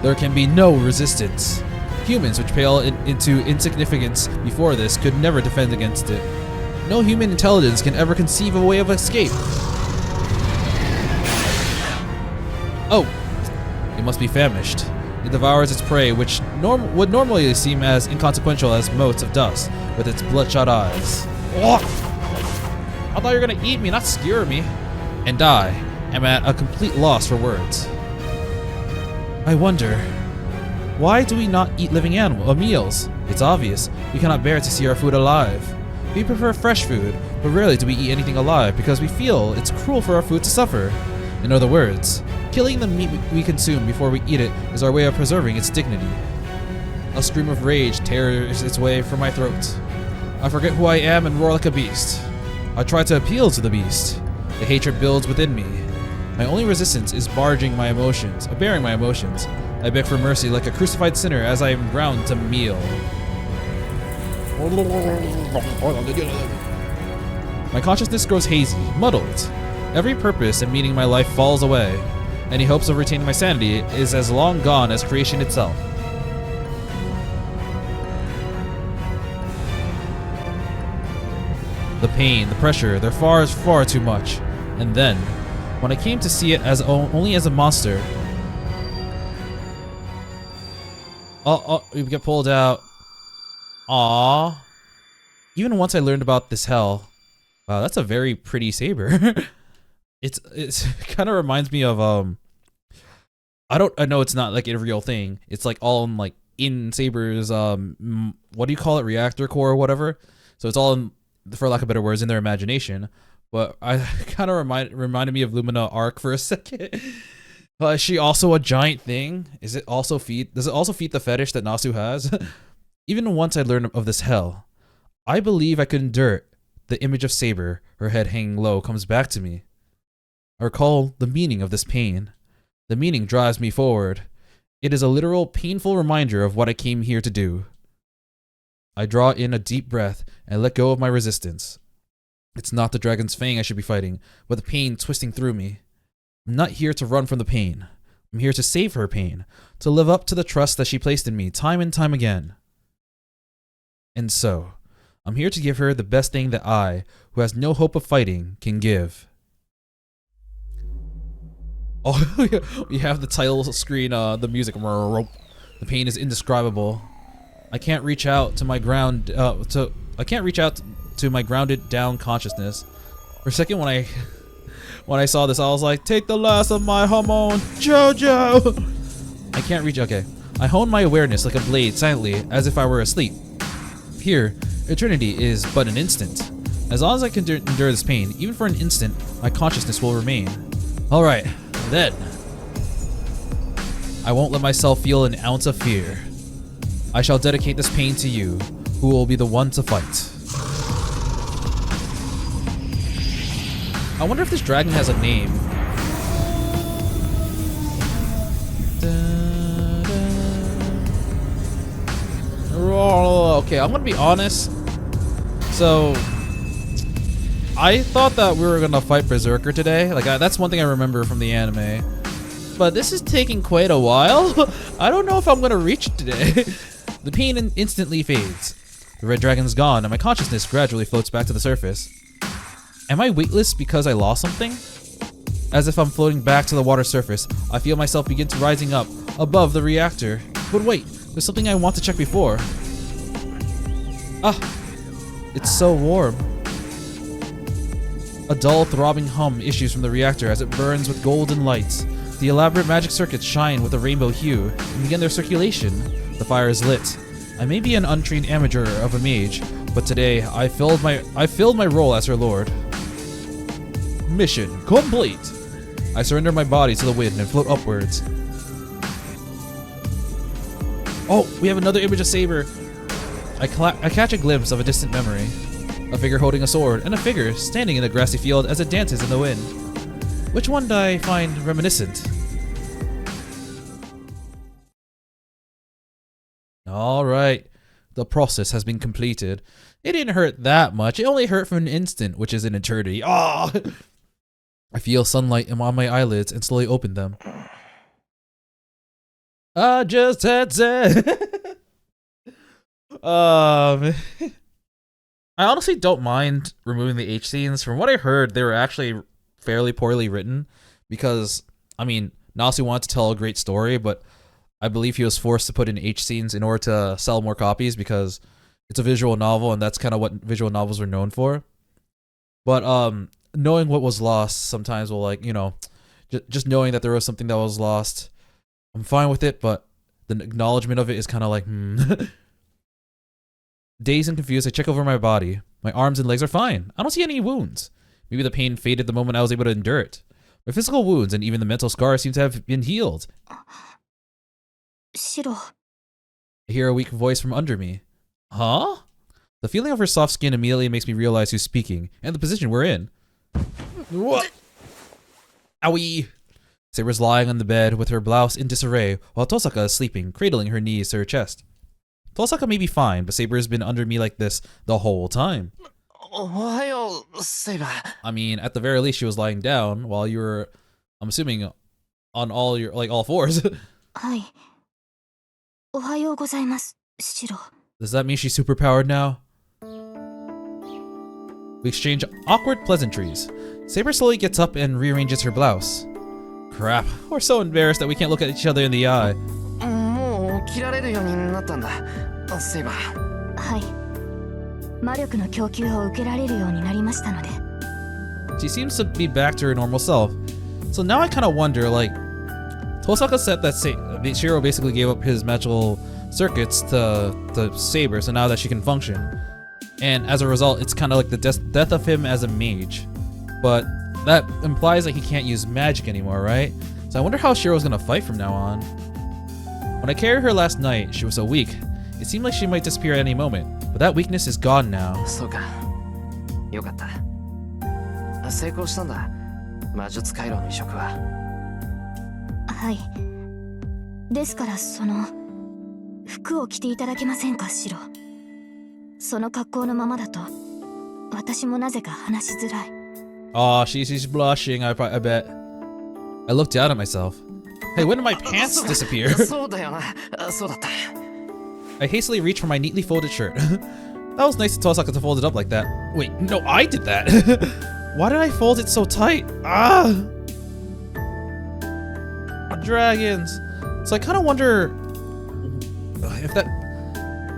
There can be no resistance. Humans which pale into insignificance before this could never defend against it. No human intelligence can ever conceive a way of escape. Oh, it must be famished. It devours its prey, which would normally seem as inconsequential as motes of dust, with its bloodshot eyes. Oh! I thought you were gonna eat me, not skewer me. And I am at a complete loss for words. I wonder, why do we not eat living meals? It's obvious, we cannot bear to see our food alive. We prefer fresh food, but rarely do we eat anything alive because we feel it's cruel for our food to suffer. In other words, killing the meat we consume before we eat it is our way of preserving its dignity. A scream of rage tears its way from my throat. I forget who I am and roar like a beast. I try to appeal to the beast. The hatred builds within me. My only resistance is bearing my emotions. I beg for mercy like a crucified sinner as I am ground to meal. My consciousness grows hazy, muddled. Every purpose and meaning in my life falls away. Any hopes of retaining my sanity is as long gone as creation itself. The pain, the pressure, they're far too much. And then, when I came to see it as only as a monster, we get pulled out. Aww. Even once I learned about this hell, wow, that's a very pretty saber. It's kind of reminds me of I know it's not like a real thing. It's like all in Saber's what do you call it, reactor core or whatever. So it's all in, for lack of better words, in their imagination. But I kind of reminded me of Lumina Arc for a second. Is she also a giant thing? Does it also feed the fetish that Nasu has? Even once I learned of this hell, I believe I could endure it. The image of Saber, her head hanging low, comes back to me. I recall the meaning of this pain. The meaning drives me forward. It is a literal, painful reminder of what I came here to do. I draw in a deep breath and let go of my resistance. It's not the dragon's fang I should be fighting, but the pain twisting through me. I'm not here to run from the pain. I'm here to save her pain, to live up to the trust that she placed in me time and time again. And so, I'm here to give her the best thing that I, who has no hope of fighting, can give. Oh, we have the title screen, the music. The pain is indescribable. I can't reach out to my grounded down consciousness. For a second, when I saw this, I was like, "Take the last of my hormone, JoJo." I can't reach. Okay, I hone my awareness like a blade, silently, as if I were asleep. Here, eternity is but an instant. As long as I can endure this pain, even for an instant, my consciousness will remain. All right. Then, I won't let myself feel an ounce of fear. I shall dedicate this pain to you, who will be the one to fight. I wonder if this dragon has a name. Okay, I'm gonna be honest. So, I thought that we were gonna fight Berserker today. That's one thing I remember from the anime. But this is taking quite a while. I don't know if I'm gonna reach it today. The pain instantly fades. The red dragon's gone, and my consciousness gradually floats back to the surface. Am I weightless because I lost something? As if I'm floating back to the water surface, I feel myself begin to rising up above the reactor. But wait, there's something I want to check before. Ah, it's so warm. A dull, throbbing hum issues from the reactor as it burns with golden lights. The elaborate magic circuits shine with a rainbow hue and begin their circulation. The fire is lit. I may be an untrained amateur of a mage, but today I filled my role as her lord. Mission complete. I surrender my body to the wind and float upwards. Oh, we have another image of Saber. I catch a glimpse of a distant memory. A figure holding a sword, and a figure standing in the grassy field as it dances in the wind. Which one do I find reminiscent? Alright, the process has been completed. It didn't hurt that much, it only hurt for an instant, which is an eternity. Ah! I feel sunlight on my eyelids and slowly open them. I just had to. I honestly don't mind removing the H scenes. From what I heard, they were actually fairly poorly written because, I mean, Nasu wanted to tell a great story, but I believe he was forced to put in H scenes in order to sell more copies because it's a visual novel and that's kind of what visual novels were known for. But knowing what was lost sometimes will, like, you know, just knowing that there was something that was lost, I'm fine with it, but the acknowledgement of it is kind of like, Dazed and confused, I check over my body. My arms and legs are fine. I don't see any wounds. Maybe the pain faded the moment I was able to endure it. My physical wounds and even the mental scars seem to have been healed. Shirou. I hear a weak voice from under me. Huh? The feeling of her soft skin immediately makes me realize who's speaking and the position we're in. What? Owie! Saber's lying on the bed with her blouse in disarray while Tosaka is sleeping, cradling her knees to her chest. Tosaka may be fine, but Saber has been under me like this the whole time. I mean, at the very least, she was lying down while you were, I'm assuming, on all fours. Hi. Ohayou gozaimasu, Shirou. Does that mean she's superpowered now? We exchange awkward pleasantries. Saber slowly gets up and rearranges her blouse. Crap, we're so embarrassed that we can't look at each other in the eye. She seems to be back to her normal self. So now I kind of wonder, like, Tosaka said that Shirou basically gave up his magical circuits to Saber, so now that she can function. And as a result, it's kind of like the death of him as a mage. But that implies that he can't use magic anymore, right? So I wonder how Shirou's gonna fight from now on. When I carried her last night, she was so weak. It seemed like she might disappear at any moment, but that weakness is gone now. Aw, she's blushing, I bet. I looked down at myself. Hey, when did my pants disappear? I hastily reached for my neatly folded shirt. That was nice of Tosaka to fold it up like that. Wait, no, I did that. Why did I fold it so tight? Ah! Dragons. So I kind of wonder if that...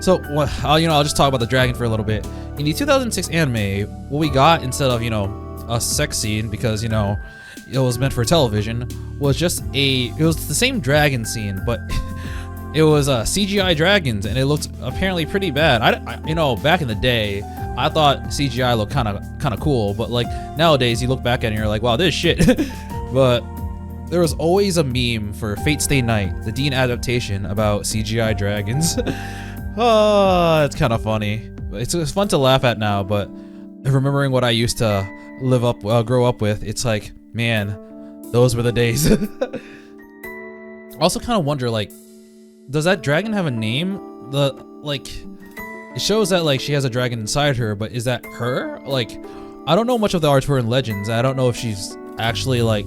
So, well, I'll just talk about the dragon for a little bit. In the 2006 anime, what we got instead of, a sex scene, because, it was meant for television, was just it was the same dragon scene, but it was CGI dragons, and it looked apparently pretty bad. I back in the day, I thought CGI looked kind of cool, but like nowadays you look back at it and you're like, wow, this is shit. But there was always a meme for Fate Stay Night, the Dean adaptation, about CGI dragons. Oh, it's kind of funny. It's fun to laugh at now, but remembering what I used to grow up with, it's like, man, those were the days. Also kind of wonder, like, does that dragon have a name? It shows that, like, she has a dragon inside her, but is that her? Like, I don't know much of the Arthurian legends. I don't know if she's actually, like,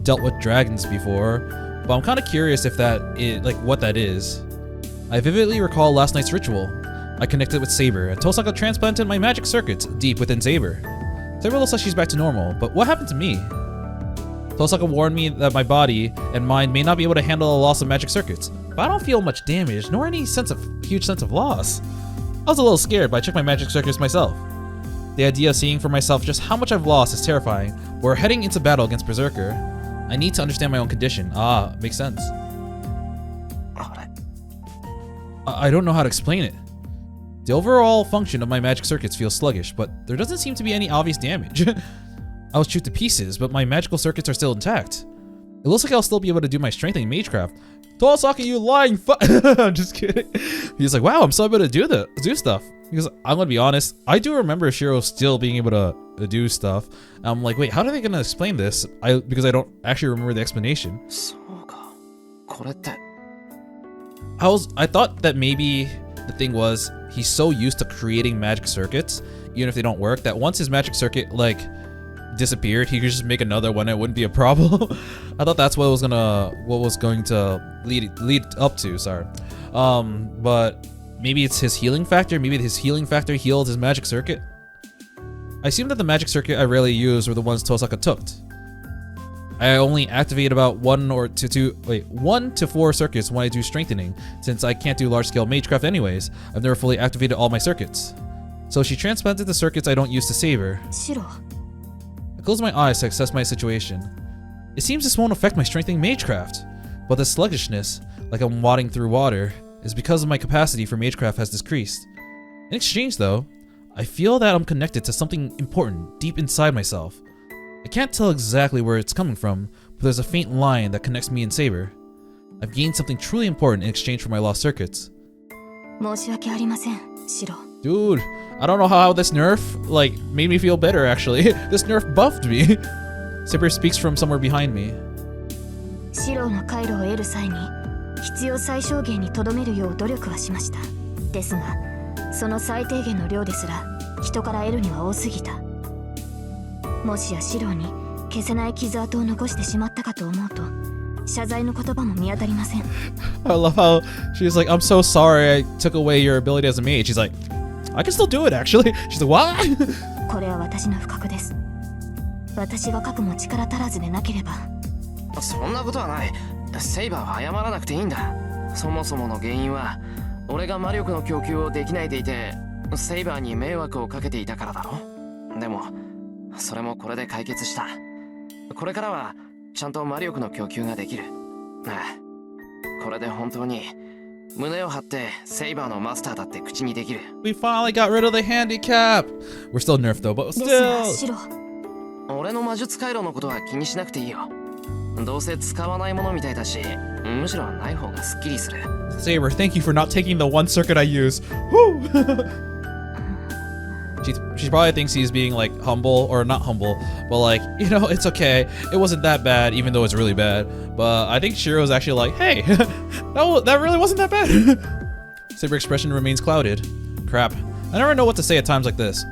dealt with dragons before, but I'm kind of curious if that is, like, what that is. I vividly recall last night's ritual. I connected with Saber, and Tosaka transplanted my magic circuits deep within Saber. Saber looks like she's back to normal, but what happened to me? Tosaka warned me that my body and mind may not be able to handle the loss of magic circuits, but I don't feel much damage, nor any huge sense of loss. I was a little scared, but I checked my magic circuits myself. The idea of seeing for myself just how much I've lost is terrifying. We're heading into battle against Berserker. I need to understand my own condition. Ah, makes sense. I don't know how to explain it. The overall function of my magic circuits feels sluggish, but there doesn't seem to be any obvious damage. I was chewed to pieces, but my magical circuits are still intact. It looks like I'll still be able to do my strengthening magecraft. Tosaka, you lying I'm just kidding. He's like, wow, I'm still able to do stuff. Because I'm gonna be honest, I do remember Shirou still being able to do stuff. And I'm like, wait, how are they gonna explain this? Because I don't actually remember the explanation. I thought that maybe the thing was he's so used to creating magic circuits, even if they don't work, that once his magic circuit like disappeared, he could just make another one. It wouldn't be a problem. I thought that's what was going to lead up to. Sorry, but maybe it's his healing factor. Maybe his healing factor healed his magic circuit. I assume that the magic circuit I rarely use were the ones Tosaka took. I only activate about 1 to 4 circuits when I do strengthening, since I can't do large-scale magecraft anyways. I've never fully activated all my circuits. So she transplanted the circuits I don't use to save her. Shiro. I close my eyes to assess my situation. It seems this won't affect my strengthening magecraft, but the sluggishness, like I'm wading through water, is because of my capacity for magecraft has decreased. In exchange though, I feel that I'm connected to something important deep inside myself. I can't tell exactly where it's coming from, but there's a faint line that connects me and Saber. I've gained something truly important in exchange for my lost circuits. 申し訳ありません、シロ。 Dude, I don't know how this nerf, made me feel better actually. This nerf buffed me. Saber speaks from somewhere behind me. シロの回路を得る際に、必要最小限に留めるよう努力はしました。ですが、その最低限の量ですら、人から得るには多すぎた。もしやシロに消せない傷跡を残してしまったかと思うと、謝罪の言葉も見当たりません。I love how she's like, I'm so sorry I took away your ability as a mage. She's like, I can still do it actually. She's like, what? これは私の不覚です。私が書くも力足らずでなければ。そんなことはない。セイバーは謝らなくていいんだ。そもそもの原因は俺が魔力の供給をできないでいてセイバーに迷惑をかけていたからだろ。でもそれもこれで解決した。これからはちゃんと魔力の供給ができる。これで本当に胸を張ってセイバーのマスターだって口にできる。 We finally got rid of the handicap. We're still nerfed though, but ですが still. シロ。俺の魔術回路のことは気にしなくていいよ。どうせ使わないものみたいだし、むしろない方がスッキリする。 Saber, thank you for not taking the one circuit I use. Woo! She probably thinks he's being humble, or not humble, but it's okay. It wasn't that bad, even though it's really bad. But I think Shiro's actually like, hey, that really wasn't that bad. Saber's expression remains clouded. Crap, I never know what to say at times like this.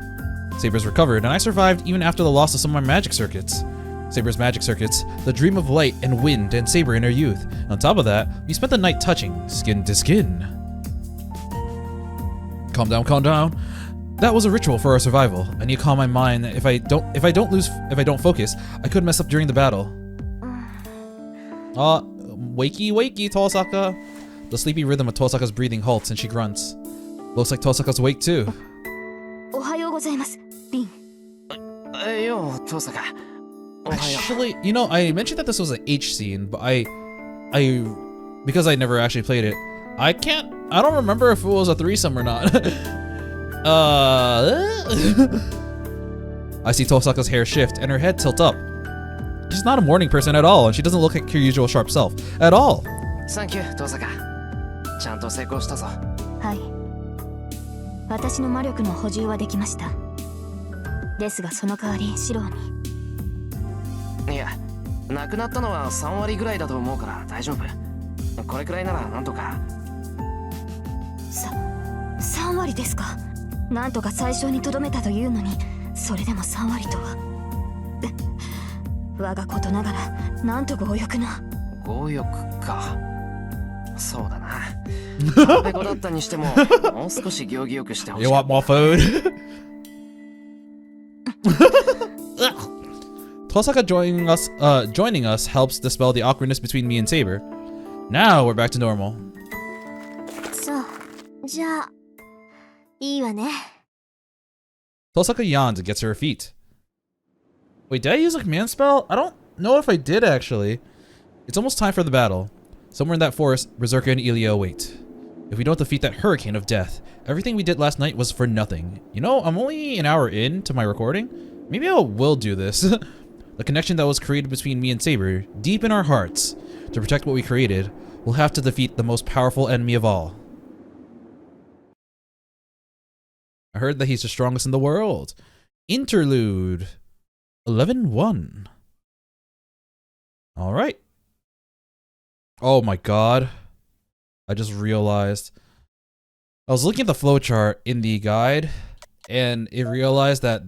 Saber's recovered, and I survived even after the loss of some of my magic circuits. Saber's magic circuits, the dream of light and wind and Saber in her youth. On top of that, we spent the night touching, skin to skin. Calm down, calm down. That was a ritual for our survival. I need to calm my mind. If I don't focus, I could mess up during the battle. Wakey, wakey, Tosaka. The sleepy rhythm of Tosaka's breathing halts and she grunts. Looks like Tosaka's awake too. おはようございます、リン。よ、Tosaka. Actually, I mentioned that this was an H scene, but because I never actually played it, I don't remember if it was a threesome or not. I see Tosaka's hair shift and her head tilt up. She's not a morning person at all, and she doesn't look like her usual sharp self at all. Thank you, Tosaka. ちゃんと成功したぞ。はい。私の魔力の補充はできました。ですがその代わりシロに。いや、なくなったのは3割ぐらいだと思うから大丈夫。これくらいならなんとか。3割ですか。なんとか最初にとどめたというのに、それでも3割とは。我がことながら、なんと強欲な。強欲か。そうだな。食べ子だったにしても、もう少し行儀よくしてほしい。You want more food? Tosaka joining us helps dispel the awkwardness between me and Saber. Now we're back to normal. そう、じゃあ、いいわね。Tosaka yawns and gets to her feet. Wait, did I use a command spell? I don't know if I did actually. It's almost time for the battle. Somewhere in that forest, Berserker and Ilya await. If we don't defeat that hurricane of death, everything we did last night was for nothing. I'm only an hour into my recording. Maybe I will do this. The connection that was created between me and Saber, deep in our hearts, to protect what we created, we'll have to defeat the most powerful enemy of all. I heard that he's the strongest in the world. Interlude 11-1. All right. Oh my god. I just realized. I was looking at the flowchart in the guide, and it realized that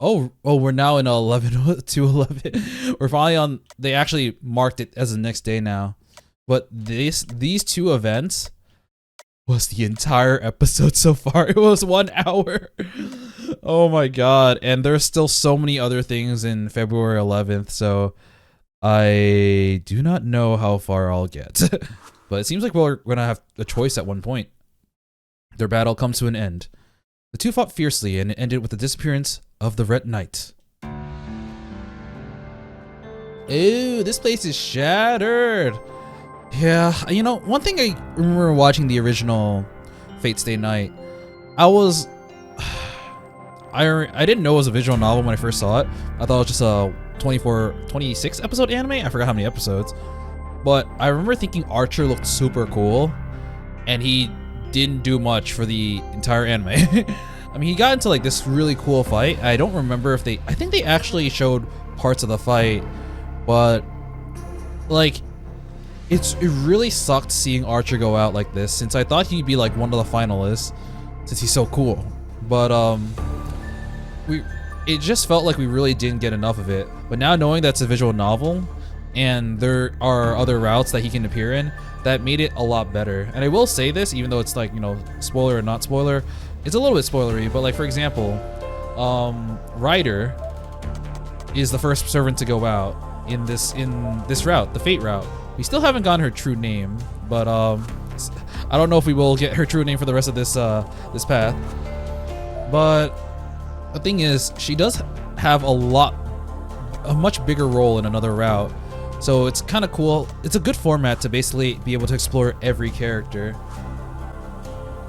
we're now in 11 to 11. We're finally on. They actually marked it as the next day now, but these two events was the entire episode so far. It was 1 hour. Oh my god! And there's still so many other things in February 11th. So I do not know how far I'll get, but it seems like we're gonna have a choice at one point. Their battle comes to an end. The two fought fiercely and it ended with the disappearance of the Red Knight. Ooh, this place is shattered. Yeah, you know, one thing I remember watching the original Fate Stay Night, I didn't know it was a visual novel when I first saw it. I thought it was just a 26 episode anime. I forgot how many episodes. But I remember thinking Archer looked super cool, and he didn't do much for the entire anime. I mean, he got into like this really cool fight. I don't remember if I think they actually showed parts of the fight, but like, it really sucked seeing Archer go out like this, since I thought he'd be like one of the finalists, since he's so cool. But it just felt like we really didn't get enough of it. But now knowing that's a visual novel and there are other routes that he can appear in, that made it a lot better. And I will say this, even though it's like, you know, spoiler or not spoiler, it's a little bit spoilery, but like, for example, Ryder is the first servant to go out in this route, the Fate route. We still haven't gotten her true name, but I don't know if we will get her true name for the rest of this this path. But the thing is, she does have a much bigger role in another route, so it's kind of cool. It's a good format to basically be able to explore every character.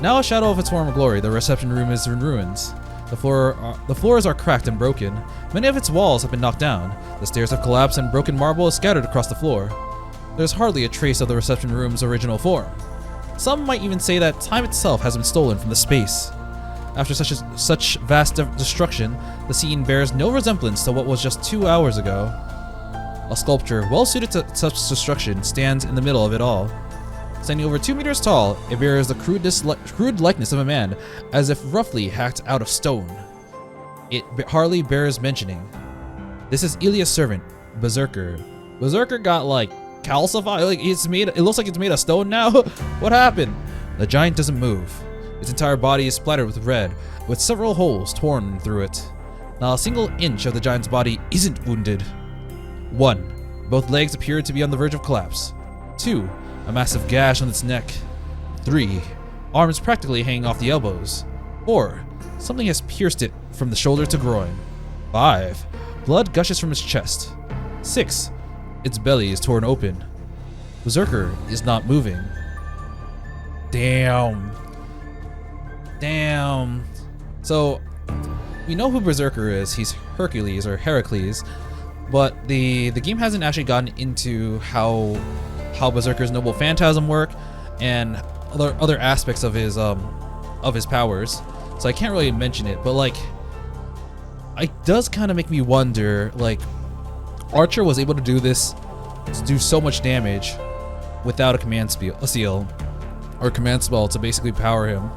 Now a shadow of its former glory, the reception room is in ruins. The floors are cracked and broken. Many of its walls have been knocked down. The stairs have collapsed and broken marble is scattered across the floor. There's hardly a trace of the reception room's original form. Some might even say that time itself has been stolen from the space. After such vast destruction, the scene bears no resemblance to what was just 2 hours ago. A sculpture well suited to such destruction stands in the middle of it all. Standing over 2 meters tall, it bears the crude likeness of a man, as if roughly hacked out of stone. It hardly bears mentioning. This is Ilya's servant, Berserker. Berserker got like calcified, like it looks like it's made of stone now. What happened? The giant doesn't move. Its entire body is splattered with red, with several holes torn through it. Not a single inch of the giant's body isn't wounded. 1. Both legs appear to be on the verge of collapse. 2. A massive gash on its neck. 3. Arms practically hanging off the elbows. 4. Something has pierced it from the shoulder to groin. 5. Blood gushes from its chest. 6. Its belly is torn open. Berserker is not moving. Damn. So, we know who Berserker is. He's Hercules or Heracles, but the game hasn't actually gotten into how Berserker's noble phantasm work and other aspects of his powers. So I can't really mention it, but like, it does kind of make me wonder, like, Archer was able to do this, to do so much damage without a command seal or command spell to basically power him.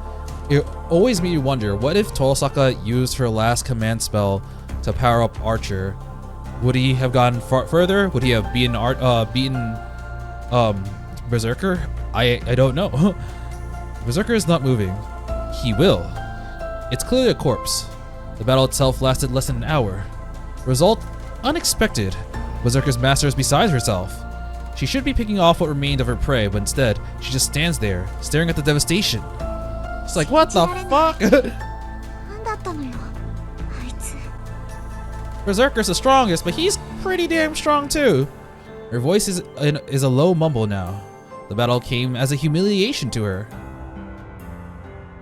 It always made me wonder, what if Torasaka used her last command spell to power up Archer? Would he have gone further? Would he have beaten Berserker? I don't know. Berserker is not moving. He will. It's clearly a corpse. The battle itself lasted less than an hour. Result? Unexpected. Berserker's master is beside herself. She should be picking off what remained of her prey, but instead, she just stands there, staring at the devastation. It's like, what the fuck? Berserker's the strongest, but he's pretty damn strong too. Her voice is a low mumble now. The battle came as a humiliation to her.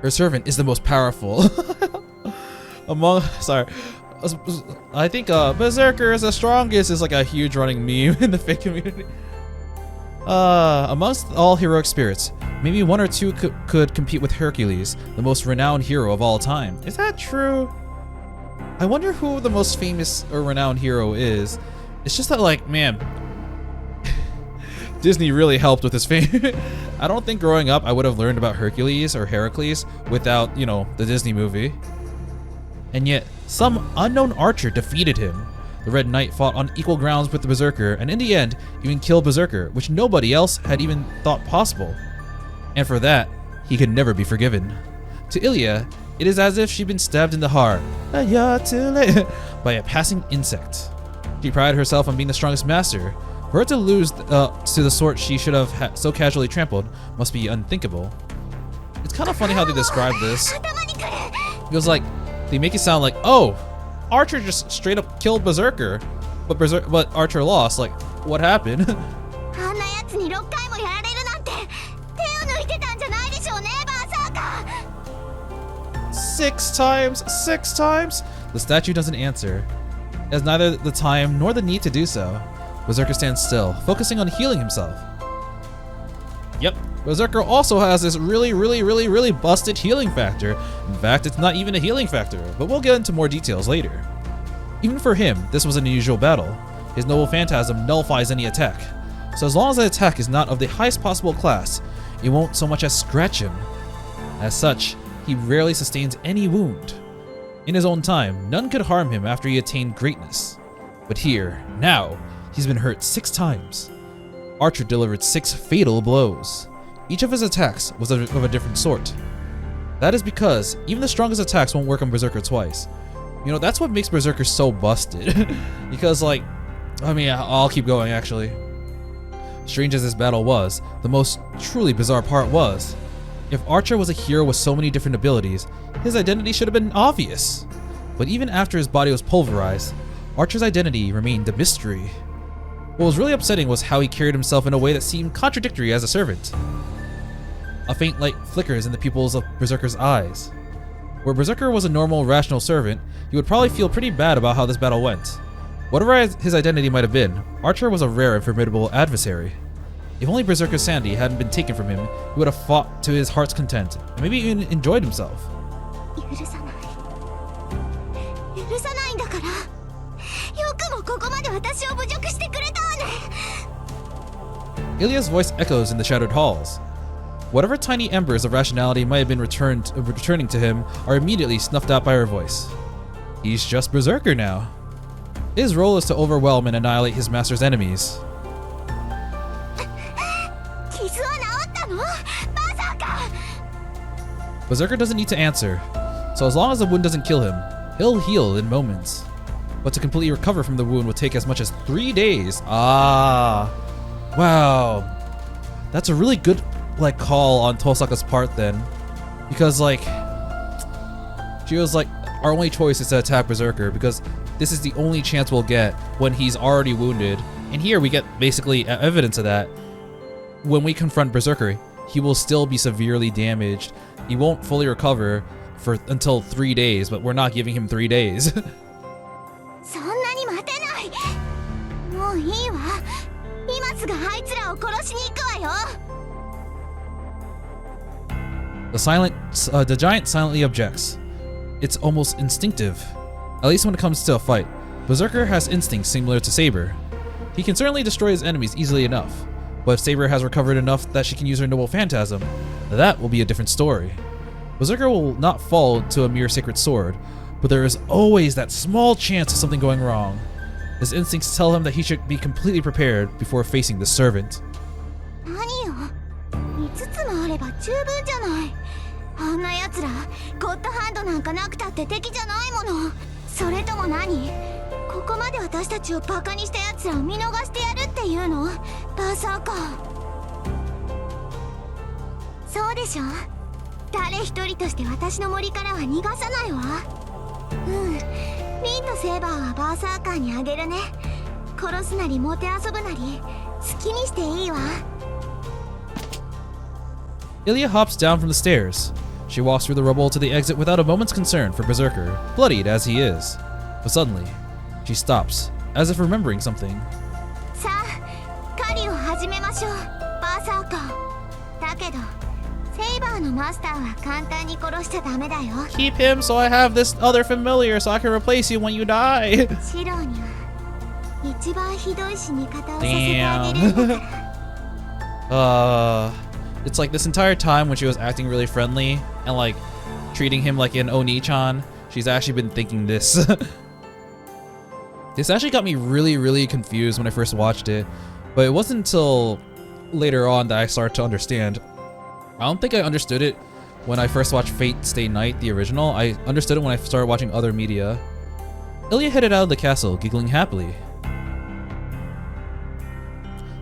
Her servant is the most powerful. I think Berserker is the strongest is like a huge running meme in the fake community. Amongst all heroic spirits, maybe one or two could compete with Hercules, the most renowned hero of all time. Is that true? I wonder who the most famous or renowned hero is. It's just that, like, man, Disney really helped with his fame. I don't think growing up I would have learned about Hercules or Heracles without, you know, the Disney movie. And yet, some unknown archer defeated him. The Red Knight fought on equal grounds with the Berserker, and in the end, even killed Berserker, which nobody else had even thought possible. And for that, he could never be forgiven. To Ilya, it is as if she'd been stabbed in the heart by a passing insect. She prided herself on being the strongest master. For her to lose to the sort she should have so casually trampled must be unthinkable. It's kind of funny how they describe this. It was like, they make it sound like, oh, Archer just straight up killed Berserker, but Archer lost. Like, what happened? 6 times? 6 times? The statue doesn't answer. It has neither the time nor the need to do so. Berserker stands still, focusing on healing himself. Yep, Berserker also has this really busted healing factor. In fact, it's not even a healing factor, but we'll get into more details later. Even for him, this was an unusual battle. His noble phantasm nullifies any attack. So as long as the attack is not of the highest possible class, it won't so much as scratch him. As such, he rarely sustains any wound. In his own time, none could harm him after he attained greatness. But here, now, he's been hurt 6 times. Archer delivered 6 fatal blows. Each of his attacks was of a different sort. That is because even the strongest attacks won't work on Berserker twice. You know, that's what makes Berserker so busted. Because like, I mean, I'll keep going actually. Strange as this battle was, the most truly bizarre part was, if Archer was a hero with so many different abilities, his identity should have been obvious. But even after his body was pulverized, Archer's identity remained a mystery. What was really upsetting was how he carried himself in a way that seemed contradictory as a servant. A faint light flickers in the pupils of Berserker's eyes. Where Berserker was a normal, rational servant, he would probably feel pretty bad about how this battle went. Whatever his identity might have been, Archer was a rare and formidable adversary. If only Berserker's sanity hadn't been taken from him, he would have fought to his heart's content, and maybe even enjoyed himself. Ilya's voice echoes in the shadowed halls. Whatever tiny embers of rationality might have been returning to him are immediately snuffed out by her voice. He's just Berserker now. His role is to overwhelm and annihilate his master's enemies. Berserker doesn't need to answer, so as long as the wound doesn't kill him, he'll heal in moments. But to completely recover from the wound would take as much as 3 days. Ah, wow. That's a really good call on Tosaka's part then, because she was like, our only choice is to attack Berserker because this is the only chance we'll get when he's already wounded. And here we get basically evidence of that. When we confront Berserker, he will still be severely damaged. He won't fully recover until 3 days, but we're not giving him 3 days. The giant silently objects. It's almost instinctive. At least when it comes to a fight. Berserker has instincts similar to Saber. He can certainly destroy his enemies easily enough, but if Saber has recovered enough that she can use her noble phantasm, that will be a different story. Berserker will not fall to a mere sacred sword, but there is always that small chance of something going wrong. His instincts tell him that he should be completely prepared before facing the servant. Ilya hops down from the stairs. She walks through the rubble to the exit without a moment's concern for Berserker, bloodied as he is. But suddenly, she stops, as if remembering something. Keep him so I have this other familiar so I can replace you when you die. Damn. It's like this entire time when she was acting really friendly and treating him like an Oni-chan, she's actually been thinking this. This actually got me really confused when I first watched it, but it wasn't until later on that I started to understand. I don't think I understood it when I first watched Fate Stay Night, the original. I understood it when I started watching other media. Ilya headed out of the castle, giggling happily.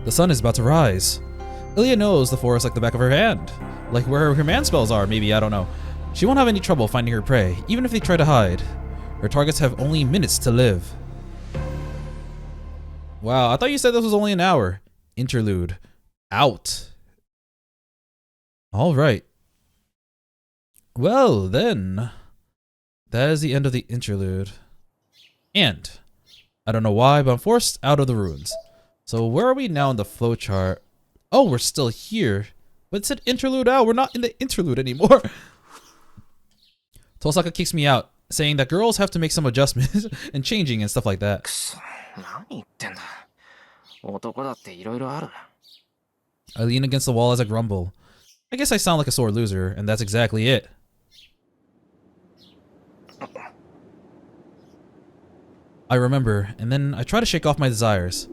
The sun is about to rise. Emiya knows the forest like the back of her hand. Like where her command spells are, maybe, I don't know. She won't have any trouble finding her prey, even if they try to hide. Her targets have only minutes to live. Wow, I thought you said this was only an hour. Interlude. Out. Alright. Well, then. That is the end of the interlude. And I don't know why, but I'm forced out of the ruins. So where are we now in the flowchart? Oh, we're still here. But it said interlude out. We're not in the interlude anymore. Tosaka kicks me out, saying that girls have to make some adjustments and changing and stuff like that. 何言ってんだ。男だっていろいろある。I lean against the wall as I grumble. I guess I sound like a sore loser, and that's exactly it. I remember, and then I try to shake off my desires.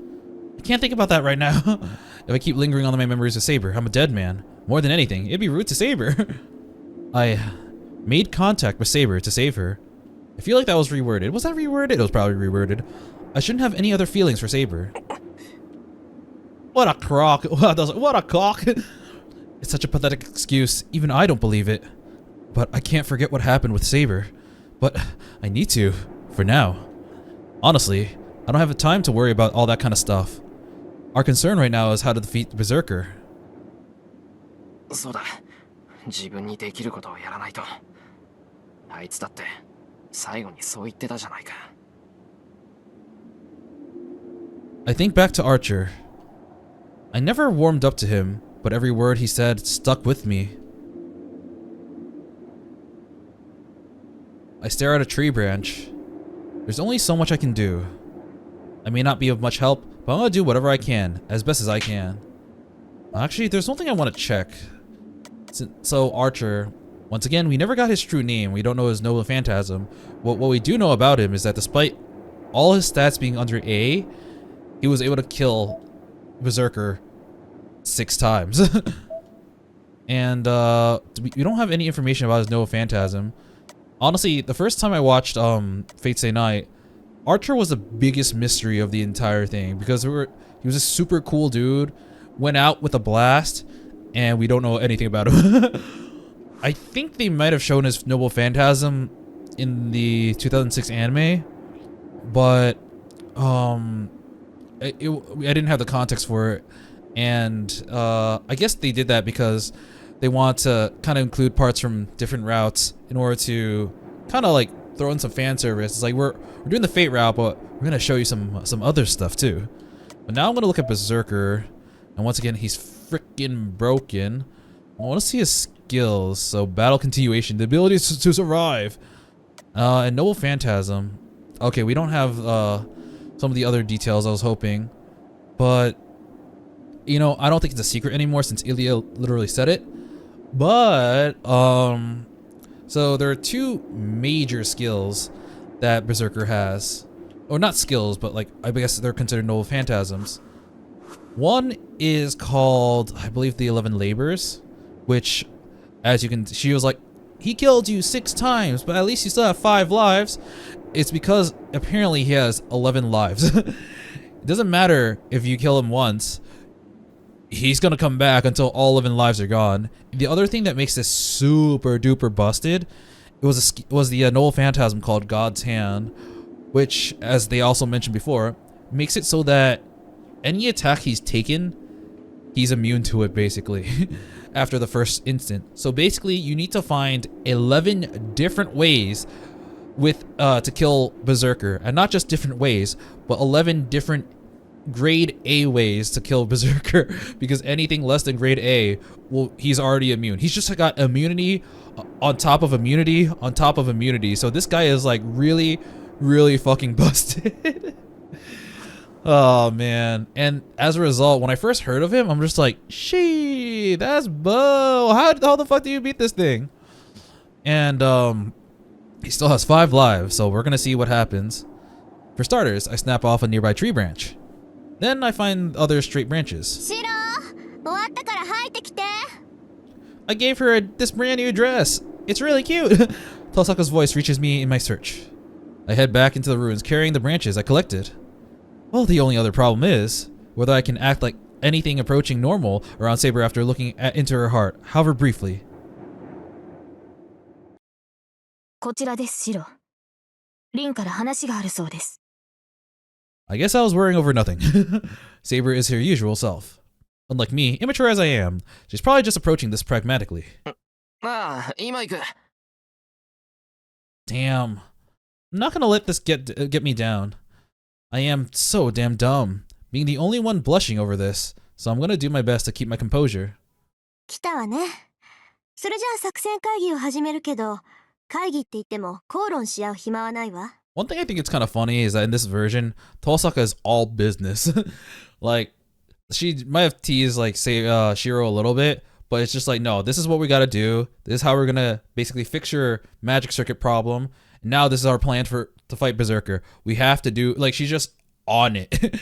I can't think about that right now. If I keep lingering on my memories of Saber, I'm a dead man. More than anything, it'd be rude to Saber. I made contact with Saber to save her. I feel like that was reworded. Was that reworded? It was probably reworded. I shouldn't have any other feelings for Saber. What a crock. What a cock. It's such a pathetic excuse. Even I don't believe it. But I can't forget what happened with Saber. But I need to, for now. Honestly, I don't have the time to worry about all that kind of stuff. Our concern right now is how to defeat Berserker. そうだ。自分にできることをやらないと。あいつだって最後にそう言ってたじゃないか。I think back to Archer. I never warmed up to him, but every word he said stuck with me. I stare at a tree branch. There's only so much I can do. I may not be of much help, but I'm gonna do whatever I can, as best as I can. Actually, there's something I want to check. So Archer, once again, we never got his true name. We don't know his noble phantasm. What we do know about him is that despite all his stats being under A, he was able to kill Berserker 6 times. And we don't have any information about his noble phantasm. Honestly, the first time I watched Fate Stay Night, Archer was the biggest mystery of the entire thing because he was a super cool dude, went out with a blast, and we don't know anything about him. I think they might have shown his noble phantasm in the 2006 anime, but I didn't have the context for it, and I guess they did that because they want to kind of include parts from different routes in order to kind of like throw in some fan service. It's like we're doing the Fate route, but we're gonna show you some other stuff too. But now I'm gonna look at Berserker, and once again he's freaking broken. I want to see his skills. So battle continuation, the ability to survive, and noble phantasm. Okay, we don't have some of the other details I was hoping, but you know, I don't think it's a secret anymore since Ilya literally said it. But so there are 2 major skills that Berserker has, or not skills, but like I guess they're considered noble phantasms. One is called, I believe, the 11 Labors, which, as you can, she was like, he killed you 6 times, but at least you still have 5 lives. It's because apparently he has 11 lives. It doesn't matter if you kill him once. He's gonna come back until all 11 lives are gone. The other thing that makes this super duper busted, it was the noble phantasm called God's Hand, which, as they also mentioned before, makes it so that any attack he's taken, he's immune to it basically after the first instant. So basically, you need to find 11 different ways to kill Berserker, and not just different ways, but 11 different grade A ways to kill Berserker, because anything less than grade A, well, he's already immune. He's just got immunity on top of immunity on top of immunity. So this guy is like really, really fucking busted. Oh man. And as a result, when I first heard of him, I'm just like, shee, that's Bo. How the fuck do you beat this thing? And he still has 5 lives, so we're gonna see what happens. For starters, I snap off a nearby tree branch. Then I find other straight branches. I gave her this brand new dress. It's really cute. Tosaka's voice reaches me in my search. I head back into the ruins carrying the branches I collected. Well, the only other problem is whether I can act like anything approaching normal around Saber after looking into her heart, however briefly. こちらです、シロ。リンから話があるそうです。I guess I was worrying over nothing. Saber is her usual self. Unlike me, immature as I am, she's probably just approaching this pragmatically. ああ、今行く。Damn. I'm not gonna let this get me down. I am so damn dumb, being the only one blushing over this, so I'm gonna do my best to keep my composure. 来たわね。それじゃあ作戦会議を始めるけど、会議って言っても口論し合う暇はないわ。One thing I think it's kind of funny is that in this version, Tosaka is all business. Like, she might have teased, like, say, Shirou a little bit, but it's just like, no, this is what we gotta do. This is how we're gonna basically fix your magic circuit problem. And now this is our plan to fight Berserker. We have to do, like, she's just on it.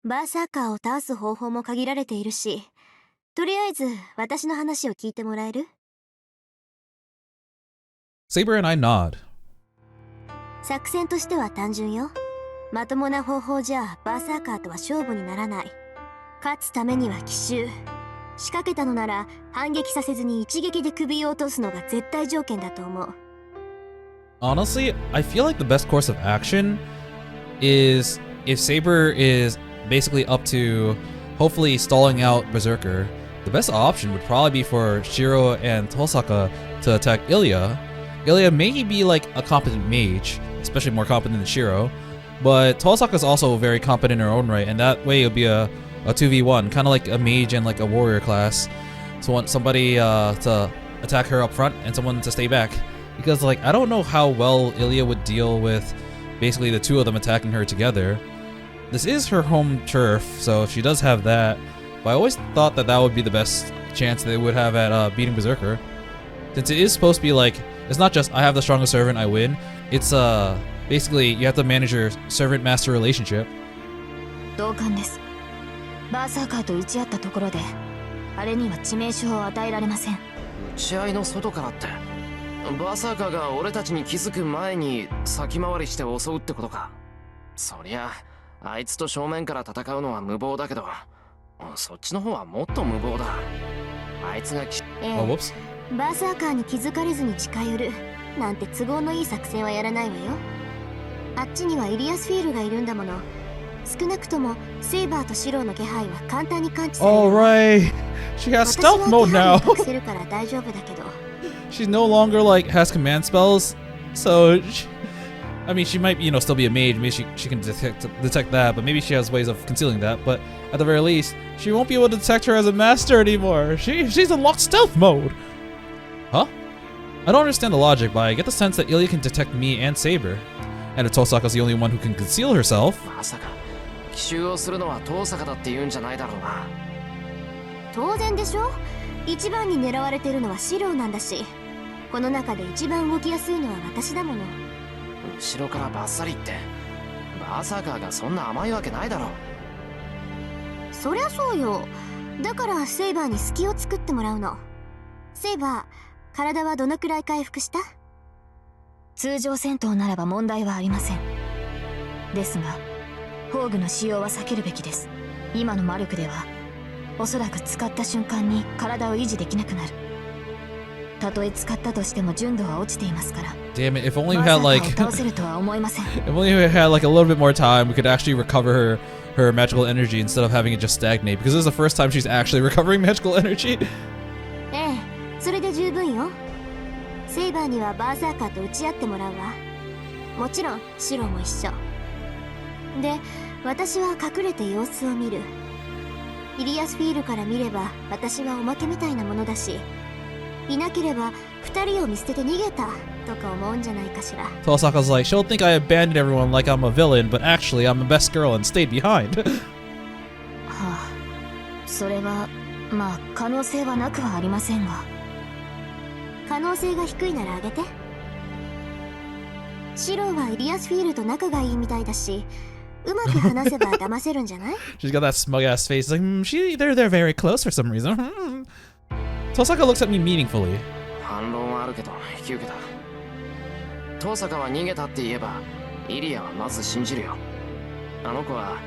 バーサーカーを倒す方法も限られているし、とりあえず私の話を聞いてもらえる？ Saber and I nod. 作戦としては単純よ。まともな方法じゃバーサーカーとは勝負にならない。勝つためには奇襲。仕掛けたのなら反撃させずに一撃で首を落とすのが絶対条件だと思う。Honestly, I feel like the best course of action is if Saber is basically up to hopefully stalling out Berserker. The best option would probably be for Shirou and Tosaka to attack Ilya. Ilya may be like a competent mage, especially more competent than Shirou, but Tosaka is also very competent in her own right, and that way it would be a 2v1, kind of like a mage and like a warrior class. So want somebody to attack her up front and someone to stay back. Because like I don't know how well Ilya would deal with basically the two of them attacking her together. This is her home turf, so she does have that. But I always thought that that would be the best chance they would have at beating Berserker. Since it is supposed to be like, it's not just I have the strongest servant, I win. It's basically you have to manage your servant-master relationship. 同感です。バーサーカーと打ち合ったところで、あれには致命傷を与えられません。打ち合いの外からって、バーサーカーが俺たちに気づく前に先回りして襲うってことか。そりゃあいつと正面から戦うのは無謀だけど、そっちの方はもっと無謀だ。あいつがOh, whoops. バーサーカーに気づかれずに近寄るなんて都合のいい作戦はやらないわよ。あっちにはイリアスフィールがいるんだもの。少なくともセイバーとシローの気配は簡単に感知される。Alright, she has stealth mode now. 隠せるから大丈夫だけど。She's no longer like has command spells, so I mean she might still be a mage. Maybe she can detect that, but maybe she has ways of concealing that. But at the very least, she won't be able to detect her as a master anymore. She's unlocked stealth mode. Huh? I don't understand the logic, but I get the sense that Ilya can detect me and Saber, and Tosaka's the only one who can conceal herself. まさか奇襲をするのは遠坂だって言うんじゃないだろうな。当然でしょ。一番に狙われてるのはシローなんだし、この中で一番動きやすいのは私だもの。後ろからバッサリってバーサーカーがそんな甘いわけないだろう。そりゃそうよ。だからセイバーに隙を作ってもらうの。セイバー、体はどのくらい回復した？通常戦闘ならば問題はありません。ですが宝具の使用は避けるべきです。今の魔力ではおそらく使った瞬間に体を維持できなくなる。たとえ使ったとしても純度は落ちていますから。Damn it, if only we had like if only we had like a little bit more time, we could actually recover her magical energy instead of having it just stagnate, because this is the first time she's actually recovering magical energy. ええ、それで十分よ。セイバーにはバーサーカーと打ち合ってもらうわ。もちろんシロも一緒で、私は隠れて様子を見る。イリアスフィールから見れば私はおまけみたいなものだし、いなければ二人を見捨てて逃げたとか思うんじゃないかしら。 Tosaka's like, she'll think I abandoned everyone like I'm a villain, but actually I'm the best girl and stayed behind. はあ、それはまあ可能性はなくはありませんが。可能性が低いならあげて。シローはイリアスフィールと仲がいいみたいだし、うまく話せば騙せるんじゃない？ She's got that smug ass face, like, they're very close for some reason. Tosaka looks at me meaningfully. 反論はあるけど引き受けた。遠坂は逃げたって言えばイリアはまず信じるよ。あの子は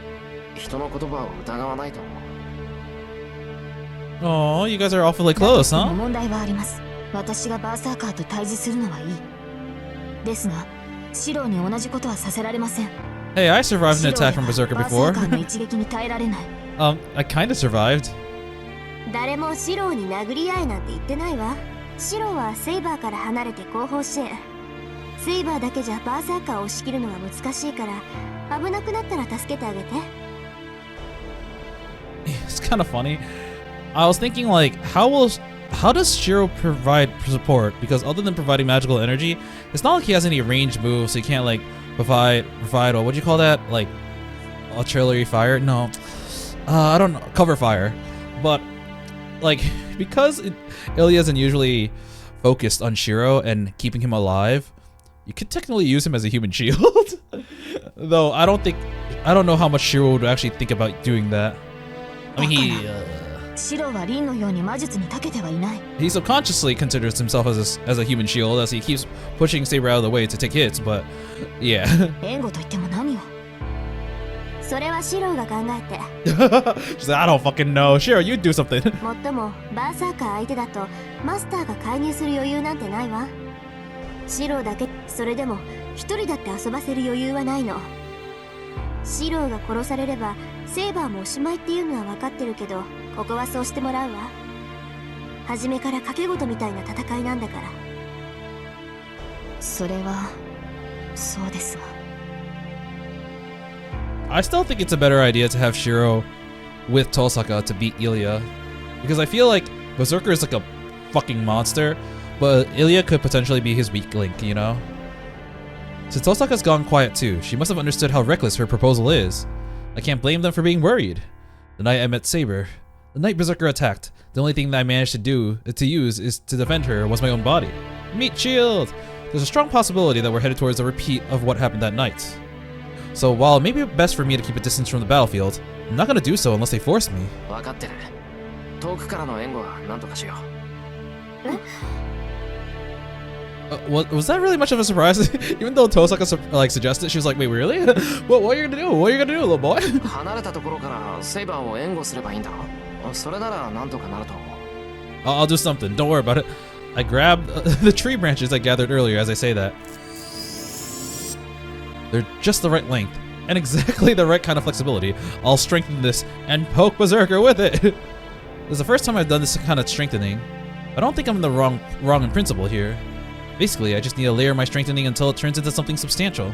人の言葉を疑わないと思う。Oh, you guys are awfully close, だとしても huh? 問題はあります。私がバーサーカーと対峙するのはいい。ですが、シローに同じことはさせられません。Hey, I survived an シロ attack ー from で Berserker はバーサー before. カーの一撃に耐えられない。I kinda survived. 誰もシローに殴り合えなんて言ってないわ。シローはセイバーから離れて後方支援。セイバーだけじゃバーサーカーを押し切るのは難しいから、危なくなったら助けてあげて。It's kind of funny. I was thinking like, how does Shirou provide support? Because other than providing magical energy, it's not like he has any ranged moves, so he can't like provide or what do you call that? Like artillery fire? No, I don't know, cover fire. But like because Ilya isn't usually focused on Shirou and keeping him alive, you could technically use him as a human shield. Though I don't know how much Shirou would actually think about doing that. I mean, シローはリンのように魔術に長けてはいない。he subconsciously considers himself as a human shield as he keeps pushing Saber out of the way to take hits, but yeah. 援護と言っても何を。それはシローが考えて。She's like, I don't fucking know. Shirou, you do something. もっともバーサーカー相手だとマスターが介入する余裕なんてないわ。シローだけ、それでも一人だって遊ばせる余裕はないの。シローが殺されればセイバーもおしまいっていうのは分かってるけど、ここはそうしてもらうわ。初めから賭け事みたいな戦いなんだから。それはそうですが。I still think it's a better idea to have Shirou with Tosaka to beat Ilya, because I feel like Berserker is like a fucking monster, but Ilya could potentially be his weak link, you know? Since Tosaka's gone quiet too, she must have understood how reckless her proposal is. I can't blame them for being worried. The night I met Saber, the night Berserker attacked, the only thing that I managed to use is to defend her was my own body. Meat shield! There's a strong possibility that we're headed towards a repeat of what happened that night. So while it may be best for me to keep a distance from the battlefield, I'm not gonna do so unless they force me. 分かってる。遠くからの援護は何とかしよう。Was that really much of a surprise? Even though Tosaka like suggested, she was like, "Wait, really? What are you gonna do? What are you gonna do, little boy?" 離れたところからセイバーを援護すればいいんだろ。それなら何とかなると思う。I'll do something. Don't worry about it. I grabbed the tree branches I gathered earlier as I say that. They're just the right length and exactly the right kind of flexibility. I'll strengthen this and poke Berserker with it. This is the first time I've done this kind of strengthening. I don't think I'm in the wrong in principle here. Basically, I just need to layer my strengthening until it turns into something substantial.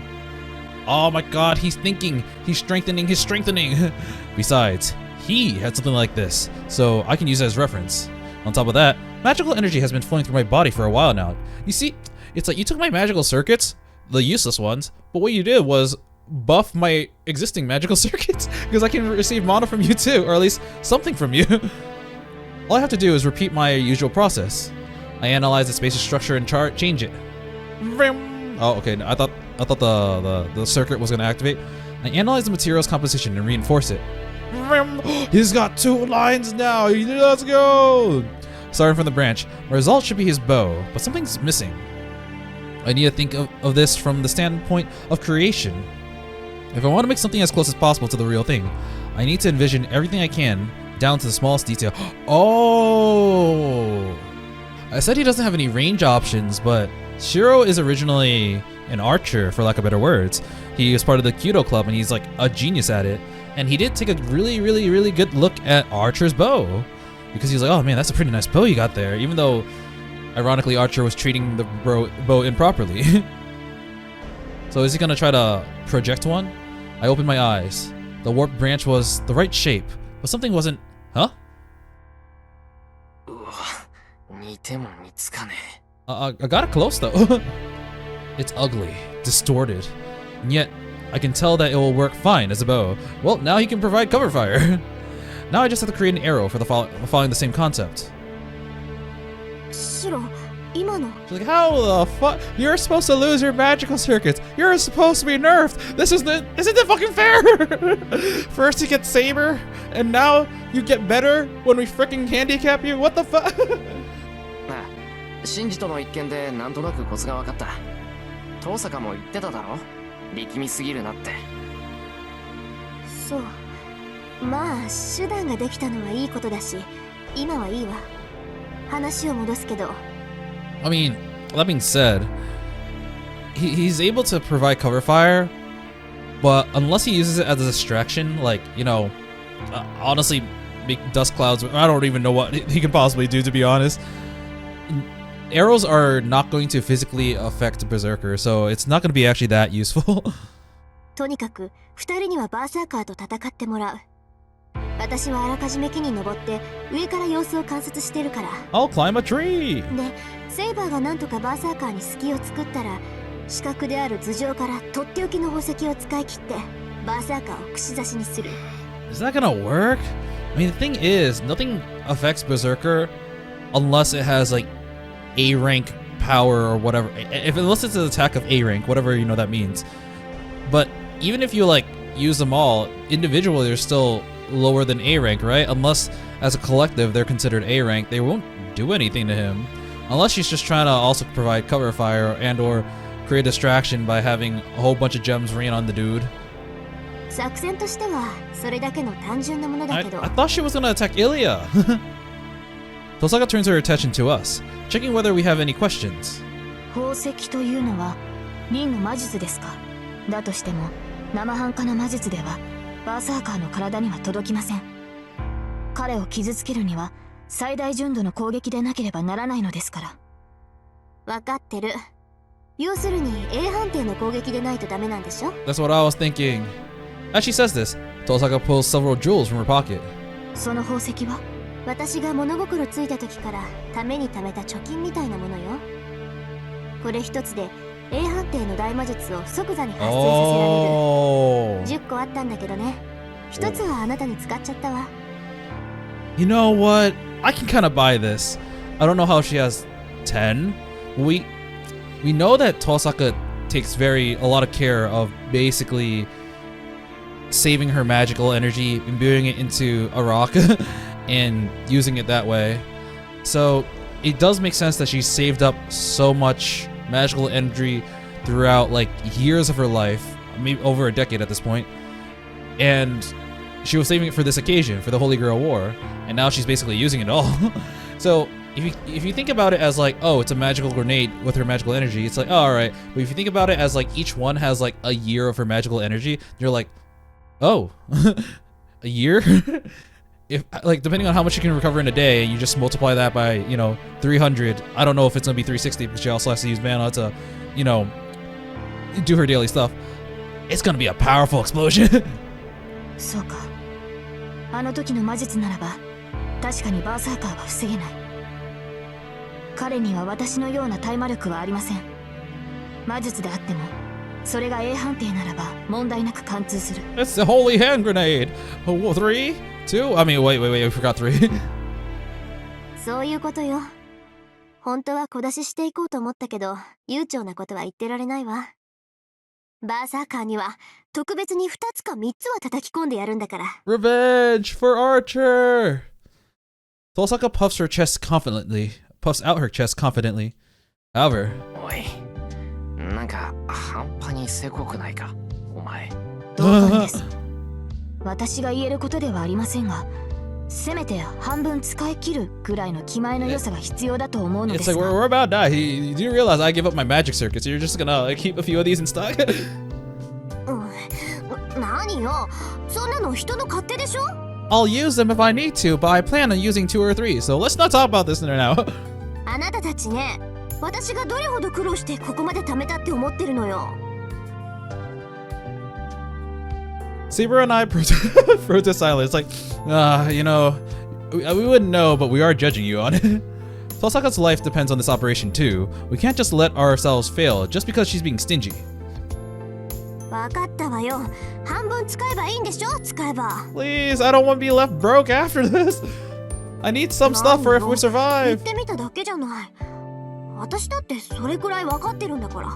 Oh my god, he's thinking. He's strengthening his strengthening. Besides, he had something like this, so I can use it as reference. On top of that, magical energy has been flowing through my body for a while now. You see, it's like you took my magical circuits, the useless ones, but what you did was buff my existing magical circuits, because I can receive mana from you too, or at least something from you. All I have to do is repeat my usual process. I analyze the space's structure and change it. Oh, okay. I thought the circuit was gonna activate. I analyze the material's composition and reinforce it. He's got 2 lines now. Let's go. Starting from the branch, my result should be his bow, but something's missing. I need to think of this from the standpoint of creation. If I want to make something as close as possible to the real thing, I need to envision everything I can, down to the smallest detail. Oh! I said he doesn't have any range options, but Shirou is originally an archer, for lack of better words. He was part of the Kyudo club and he's like a genius at it. And he did take a really good look at Archer's bow, because he was like, oh man, that's a pretty nice bow you got there, even though ironically Archer was treating the bow improperly. So is he gonna try to project one? I opened my eyes. The warped branch was the right shape, but something wasn't. Huh? I got it close though. It's ugly, distorted, and yet I can tell that it will work fine as a bow. Well, now he can provide cover fire. Now I just have to create an arrow for following the same concept. Shirou, 今の She's like, how the fuck? You're supposed to lose your magical circuits. You're supposed to be nerfed. Isn't it fucking fair? First you get Saber, and now you get better when we freaking handicap you? What the fuck? シンジとの一件でなんとなくコツが分かった。遠坂も言ってただろ。力みすぎるなって。そう。まあ手段ができたのはいいことだし、今はいいわ。話を戻すけど。I mean, that being said, he's able to provide cover fire, but unless he uses it as a distraction, like, you know, honestly, make dust clouds, I don't even know what he can possibly do, to be honest. Arrows are not going to physically affect Berserker, so it's not going to be actually that useful. とにかく2人にはバーサーカーと戦ってもらう。私はあらかじめ木に登って上から様子を観察してるから。I'll climb a tree! で、セイバーがなんとかバーサーカーに隙を作ったら、死角である頭上からとっておきの宝石を使い切ってバーサーカーを串刺しにする。Is that gonna work? I mean, the thing is, nothing affects Berserker unless it has like A rank power or whatever. Unless it's an attack of A rank, whatever you know that means. But even if you like use them all individually, they're still lower than A rank, right? Unless as a collective they're considered A rank, they won't do anything to him. Unless she's just trying to also provide cover fire and or create distraction by having a whole bunch of gems rain on the dude. 作戦としてはそれだけの単純なものだけど。I thought she was gonna attack Ilya. Tosaka turns her attention to us, checking whether we have any questions. 宝石というのは輪の魔術ですか。だとしても生半可な魔術ではバーサーカーの体には届きません。彼を傷つけるには最大純度の攻撃でなければならないのですから。分かってる。要するに A 判定の攻撃でないとダメなんでしょ。 That's what I was thinking. As she says this, Tosaka pulls several jewels from her pocket. その宝石は私が物心ついた時からために貯めた貯金みたいなものよ。これ一つで A 判定の大魔術を即座に発生させられる。10個あったんだけどね。一つはあなたに使っちゃったわ。You know what? I can kind of buy this. I don't know how she has 10. We know that Tosaka takes a lot of care of basically saving her magical energy, imbuing it into a rock, and using it that way. So it does make sense that she saved up so much magical energy throughout like years of her life, maybe over a decade at this point, and she was saving it for this occasion, for the Holy Grail War, and now she's basically using it all. So if you think about it as like, oh, it's a magical grenade with her magical energy, it's like, oh, all right. But if you think about it as like each one has like a year of her magical energy, you're like, oh, a year? If like depending on how much you can recover in a day, you just multiply that by, you know, 300. I don't know if it's gonna be 360 because she also has to use mana to, you know, do her daily stuff. It's gonna be a powerful explosion. そうか。あの時の魔術ならば確かにバーサーカーは防げない。彼には私のような耐魔力はありません。魔術であってもそれが A 判定ならば問題なく貫通する。 It's the holy hand grenade. 3, 2. I mean, wait, I forgot 3. そういうことよ。本当は小出ししていこうと思ったけど、悠長なことは言ってられないわ。バーサーカーには特別に2つか3つは叩き込んでやるんだから。Revenge for Archer. Tosaka puffs out her chest confidently. However, おい、なんか半端にせこくないか、お前。同感です。私が言えることではありませんが、せめて半分使い切るぐらいの気前の良さが必要だと思うので it's す like が。we're about to die. Do you realize I give up my magic circuits? You're just gonna like, keep a few of these in stock? 何よ、そんなの人の勝手でしょ。 I'll use them if I need to, but I plan on using 2 or 3. So let's not talk about this now. あなたたちね、私がどれほど苦労してここまで貯めたって思ってるのよ。Saber and I protest silence. Like, you know, we wouldn't know, but we are judging you on it. Tosaka's life depends on this operation too. We can't just let ourselves fail just because she's being stingy. わかったわよ。半分使えばいいんでしょ、使えば。Please, I don't want to be left broke after this. I need some stuff for if we 言 survive. ってみただけじゃない。私だってそれくらいわかってるんだから。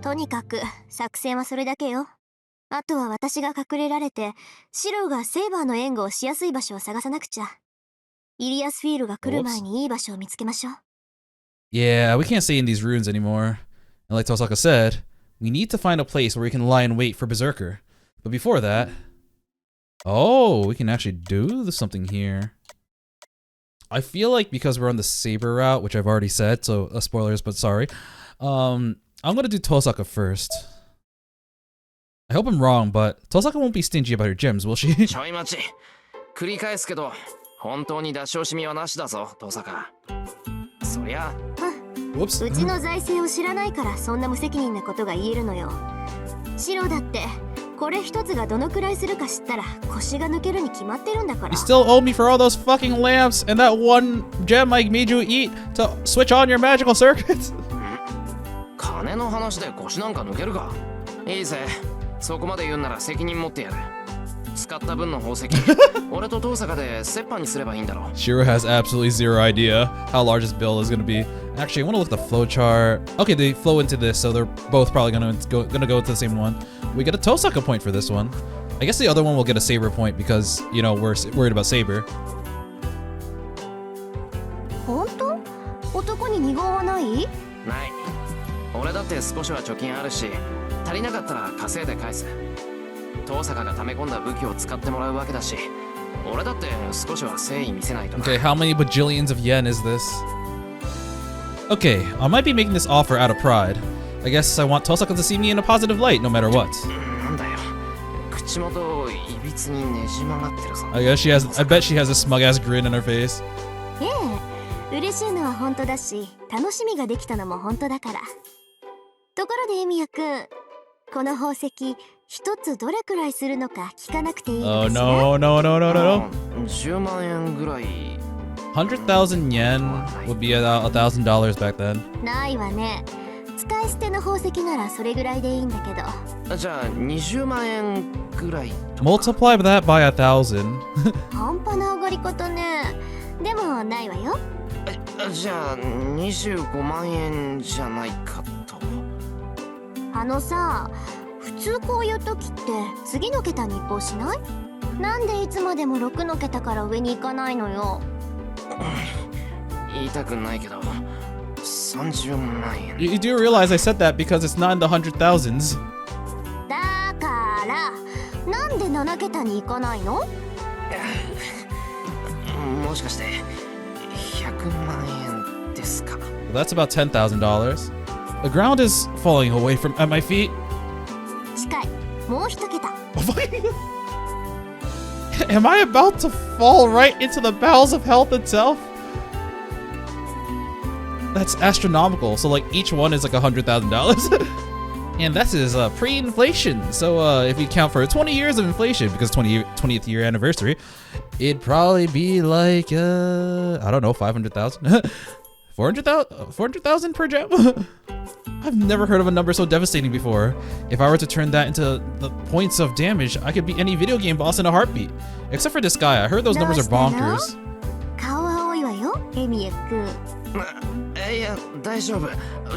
とにかく作戦はそれだけよ。あとは私が隠れられて、シローがセイバーの援護をしやすい場所を探さなくちゃ。イリアスフィールが来る前にいい場所を見つけましょう。Yeah, we can't stay in these ruins anymore. And like Tosaka said, we need to find a place where we can lie in wait for Berserker. But before that... Oh, we can actually do something here. I feel like because we're on the Saber route, which I've already said, so spoilers, but sorry. I'm gonna do Tosaka first. I hope I'm wrong, but Tosaka won't be stingy about her gems, will she? ちょい待ち。繰り返すけど、本当に出し惜しみはなしだぞ、登坂。そりゃ。Whoops. うちの財政を知らないからそんな無責任なことが言えるのよ。シロだってこれ一つがどのくらいするか知ったら腰が抜けるに決まってるんだから。 You still owe me for all those fucking lamps and that one gem I made you eat to switch on your magical circuits. 金の話で腰なんか抜けるか。いいぜ。そこまで言うなら責任持ってやる。使った分の宝石、俺と登坂で折半にすればいいんだろ。Shirou has absolutely zero idea how large this bill is going to be. Actually, I want to look at the flow chart. Okay, they flow into this, so they're both probably gonna go into the same one. We get a Tosaka point for this one. I guess the other one will get a Saber point because, you know, we're worried about Saber. 本当？男に二言はない？ない。俺だって少しは貯金あるし、足りなかったら稼いで返す。登坂が溜め込んだ武器を使ってもらうわけだし、俺だって少しは誠意見せないとな。Okay, how many bajillions of yen is this? Okay, I might be making this offer out of pride. I guess I want Tosaka to see me in a positive light, no matter what. なんだよ。口元いびつにねじ曲がってるぞ。I bet she has a smug ass grin on her face. ええ、嬉しいのは本当だし、楽しみができたのも本当だから。ところでエミヤくん、この宝石一つどれくらいするのか聞かなくていいのかしら。 Oh no. 10万円ぐらい。100,000 yen would be about $1,000 back then. ないわね。使い捨ての宝石ならそれぐらいでいいんだけど。じゃあ20万円ぐらい。Multiply that by 1,000. 半端な上がり方ね。でもないわよ。じゃあ25万円じゃないかと。あのさ、普通こういう時って次の桁に移行しない？なんでいつまでも6の桁から上に行かないのよ。言いたくないけど30万円。 You do realize I said that because it's not in the 100,000s. だからなんで7桁に行かないの？もしかして100万円ですか。 Well, that's about $10,000. The ground is falling away from at my feet. 近い。もう一桁。Am I about to fall right into the bowels of health itself? That's astronomical. So like each one is like $100,000. And that is pre-inflation. So if you count for 20 years of inflation, because 20th year anniversary, it'd probably be like, I don't know, 500,000? 400,000 per gem? I've never heard of a number so devastating before. If I were to turn that into the points of damage, I could beat any video game boss in a heartbeat. Except for this guy, I heard those numbers are bonkers. 顔は多いわよ、エミヤくん。いや、大丈夫。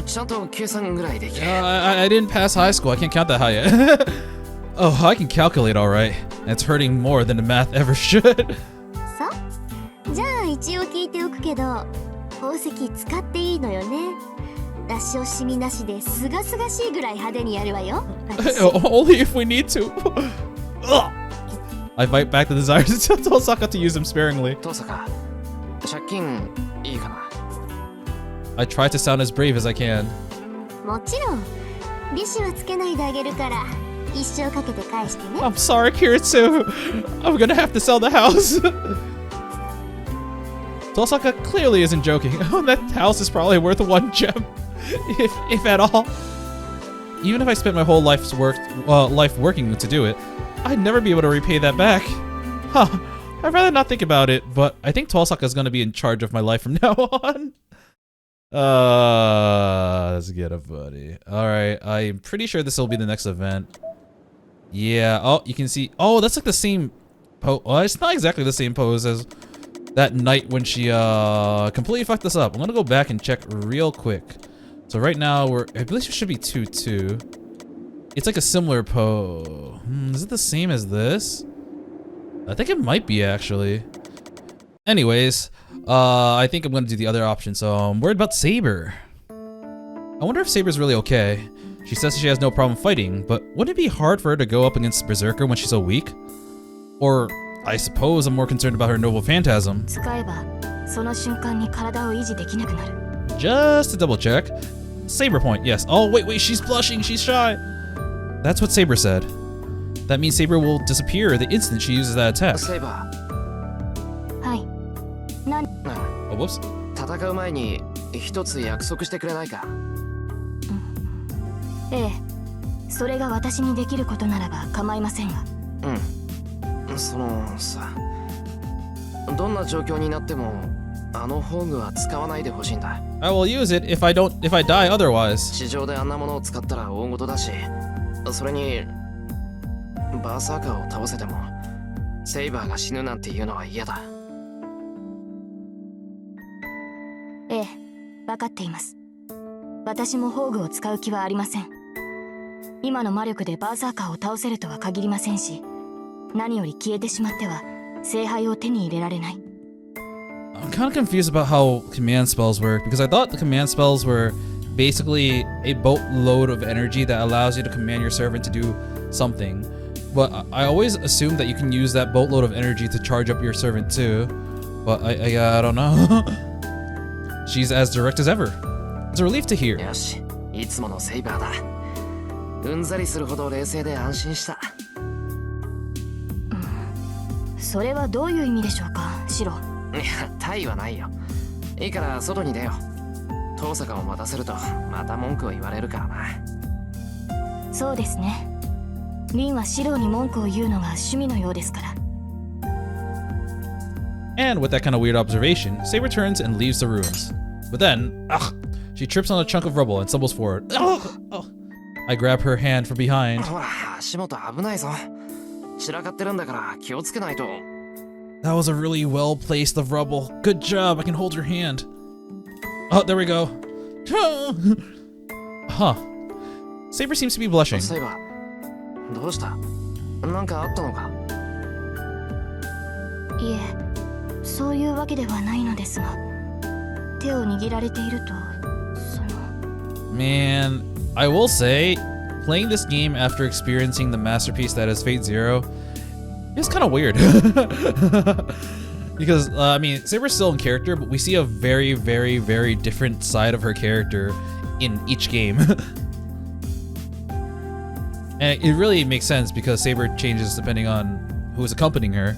ちゃんと計算ぐらいできる。I didn't pass high school. I can't count that high yet. Oh, I can calculate all right. And it's hurting more than the math ever should. そう？じゃあ一応聞いておくけど、宝石使っていいのよね。出し惜しみなしですがすがしいぐらい派手にやるわよ。Only if we need to. I fight back the desire to tell Tosaka to use them sparingly. 登坂、借金いいかな。I try to sound as brave as I can. もちろん、利子はつけないであげるから、一生かけて返してね。I'm sorry, Kiritsu. I'm gonna have to sell the house. Tosaka clearly isn't joking. That house is probably worth 1 gem. If at all. Even if I spent my whole life working to do it, I'd never be able to repay that back. Huh. I'd rather not think about it, but I think Tosaka's gonna be in charge of my life from now on. Let's get a buddy. Alright, I'm pretty sure this will be the next event. Yeah, oh, you can see. Oh, that's like the same pose. Well, it's not exactly the same pose as that night when she completely fucked us up. I'm gonna go back and check real quick. So right now I believe it should be 2-2. It's like a similar pose. Is it the same as this? I think it might be actually. Anyways, I think I'm gonna do the other option. So I'm worried about Saber. I wonder if Saber's really okay. She says she has no problem fighting, but wouldn't it be hard for her to go up against Berserker when she's so weak? Or I suppose I'm more concerned about her noble phantasm. 使えばその瞬間に体を維持できなくなる。 Just to double check. Saber point, yes. Oh, wait, she's blushing, she's shy. That's what Saber said. That means Saber will disappear the instant she uses that attack. セイバはい。なん、Oh, whoops. ー、戦う前に一つ約束してくれないか？ええ。それが私にできることならば構いませんが。そのさ、どんな状況になってもあの宝具は使わないでほしいんだ。I will use it if I die otherwise. 地上であんなものを使ったら大事だし、それにバーサーカーを倒せてもセイバーが死ぬなんていうのは嫌だ。ええ、分かっています。私も宝具を使う気はありません。今の魔力でバーサーカーを倒せるとは限りませんし、何より消えてしまっては聖杯を手に入れられない。I'm kind of confused about how command spells work, because I thought the command spells were basically a boatload of energy that allows you to command your servant to do something. But I always assumed that you can use that boatload of energy to charge up your servant too. But I don't know. She's as direct as ever. It's a relief to hear. よし、いつものセイバーだ。うんざりするほど冷静で安心した。それはどういう意味でしょうか、シロ。いや、タイはないよ。いいから外に出よう。遠坂を待たせるとまた文句を言われるからな。そうですね。リンはシロに文句を言うのが趣味のようですから。And with that kind of weird observation, Saber turns and leaves the ruins. But then, she trips on a chunk of rubble and stumbles forward. I grab her hand from behind. ほら、足元危ないぞ。散らかってるんだから気をつけないと。That was a really well placed of rubble. Good job, I can hold your hand. Oh, there we go. Huh. Saber seems to be blushing. セイバー、どうした？なんかあったのか？いえ、そういうわけではないのですが、手を握られていると、その。Man, I will say, playing this game after experiencing the masterpiece that is Fate Zero is kind of weird. Because, I mean, Saber's still in character, but we see a very, very, very different side of her character in each game. And it really makes sense because Saber changes depending on who is accompanying her.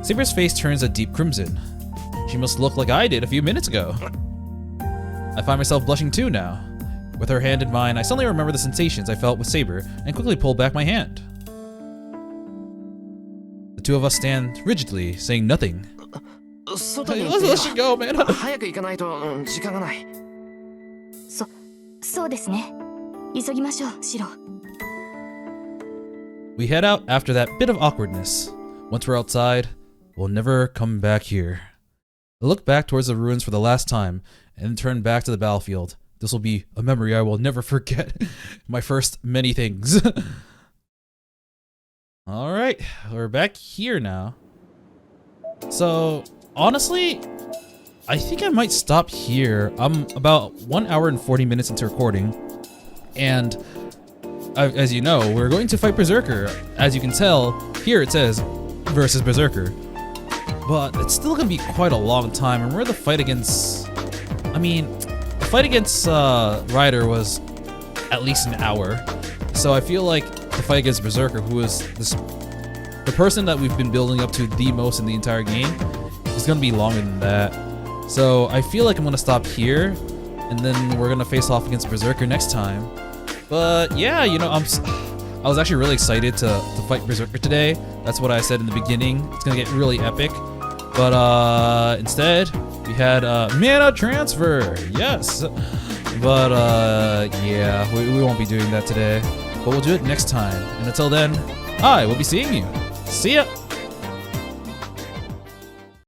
Saber's face turns a deep crimson. She must look like I did a few minutes ago. I find myself blushing too now. With her hand in mine, I suddenly remember the sensations I felt with Saber and quickly pulled back my hand. The two of us stand rigidly, saying nothing. Hey, let's let you go, man. 早く行かないと時間がない。そうですね。急ぎましょう、シロ。We head out after that bit of awkwardness. Once we're outside, we'll never come back here. I look back towards the ruins for the last time and then turn back to the battlefield. This will be a memory I will never forget. My first many things. Alright, we're back here now. So, honestly, I think I might stop here. I'm about 1 hour and 40 minutes into recording. And, as you know, we're going to fight Berserker. As you can tell, here it says, versus Berserker. But it's still gonna be quite a long time. And we're the fight against... I mean... The fight against Ryder was at least an hour, so I feel like the fight against Berserker, who is the person that we've been building up to the most in the entire game, is gonna be longer than that. So I feel like I'm gonna stop here, and then we're gonna face off against Berserker next time. But yeah, you know, I was actually really excited to fight Berserker today. That's what I said in the beginning. It's gonna get really epic. But instead, we had mana transfer, yes. But yeah, we won't be doing that today. But we'll do it next time. And until then, I will be seeing you. See ya!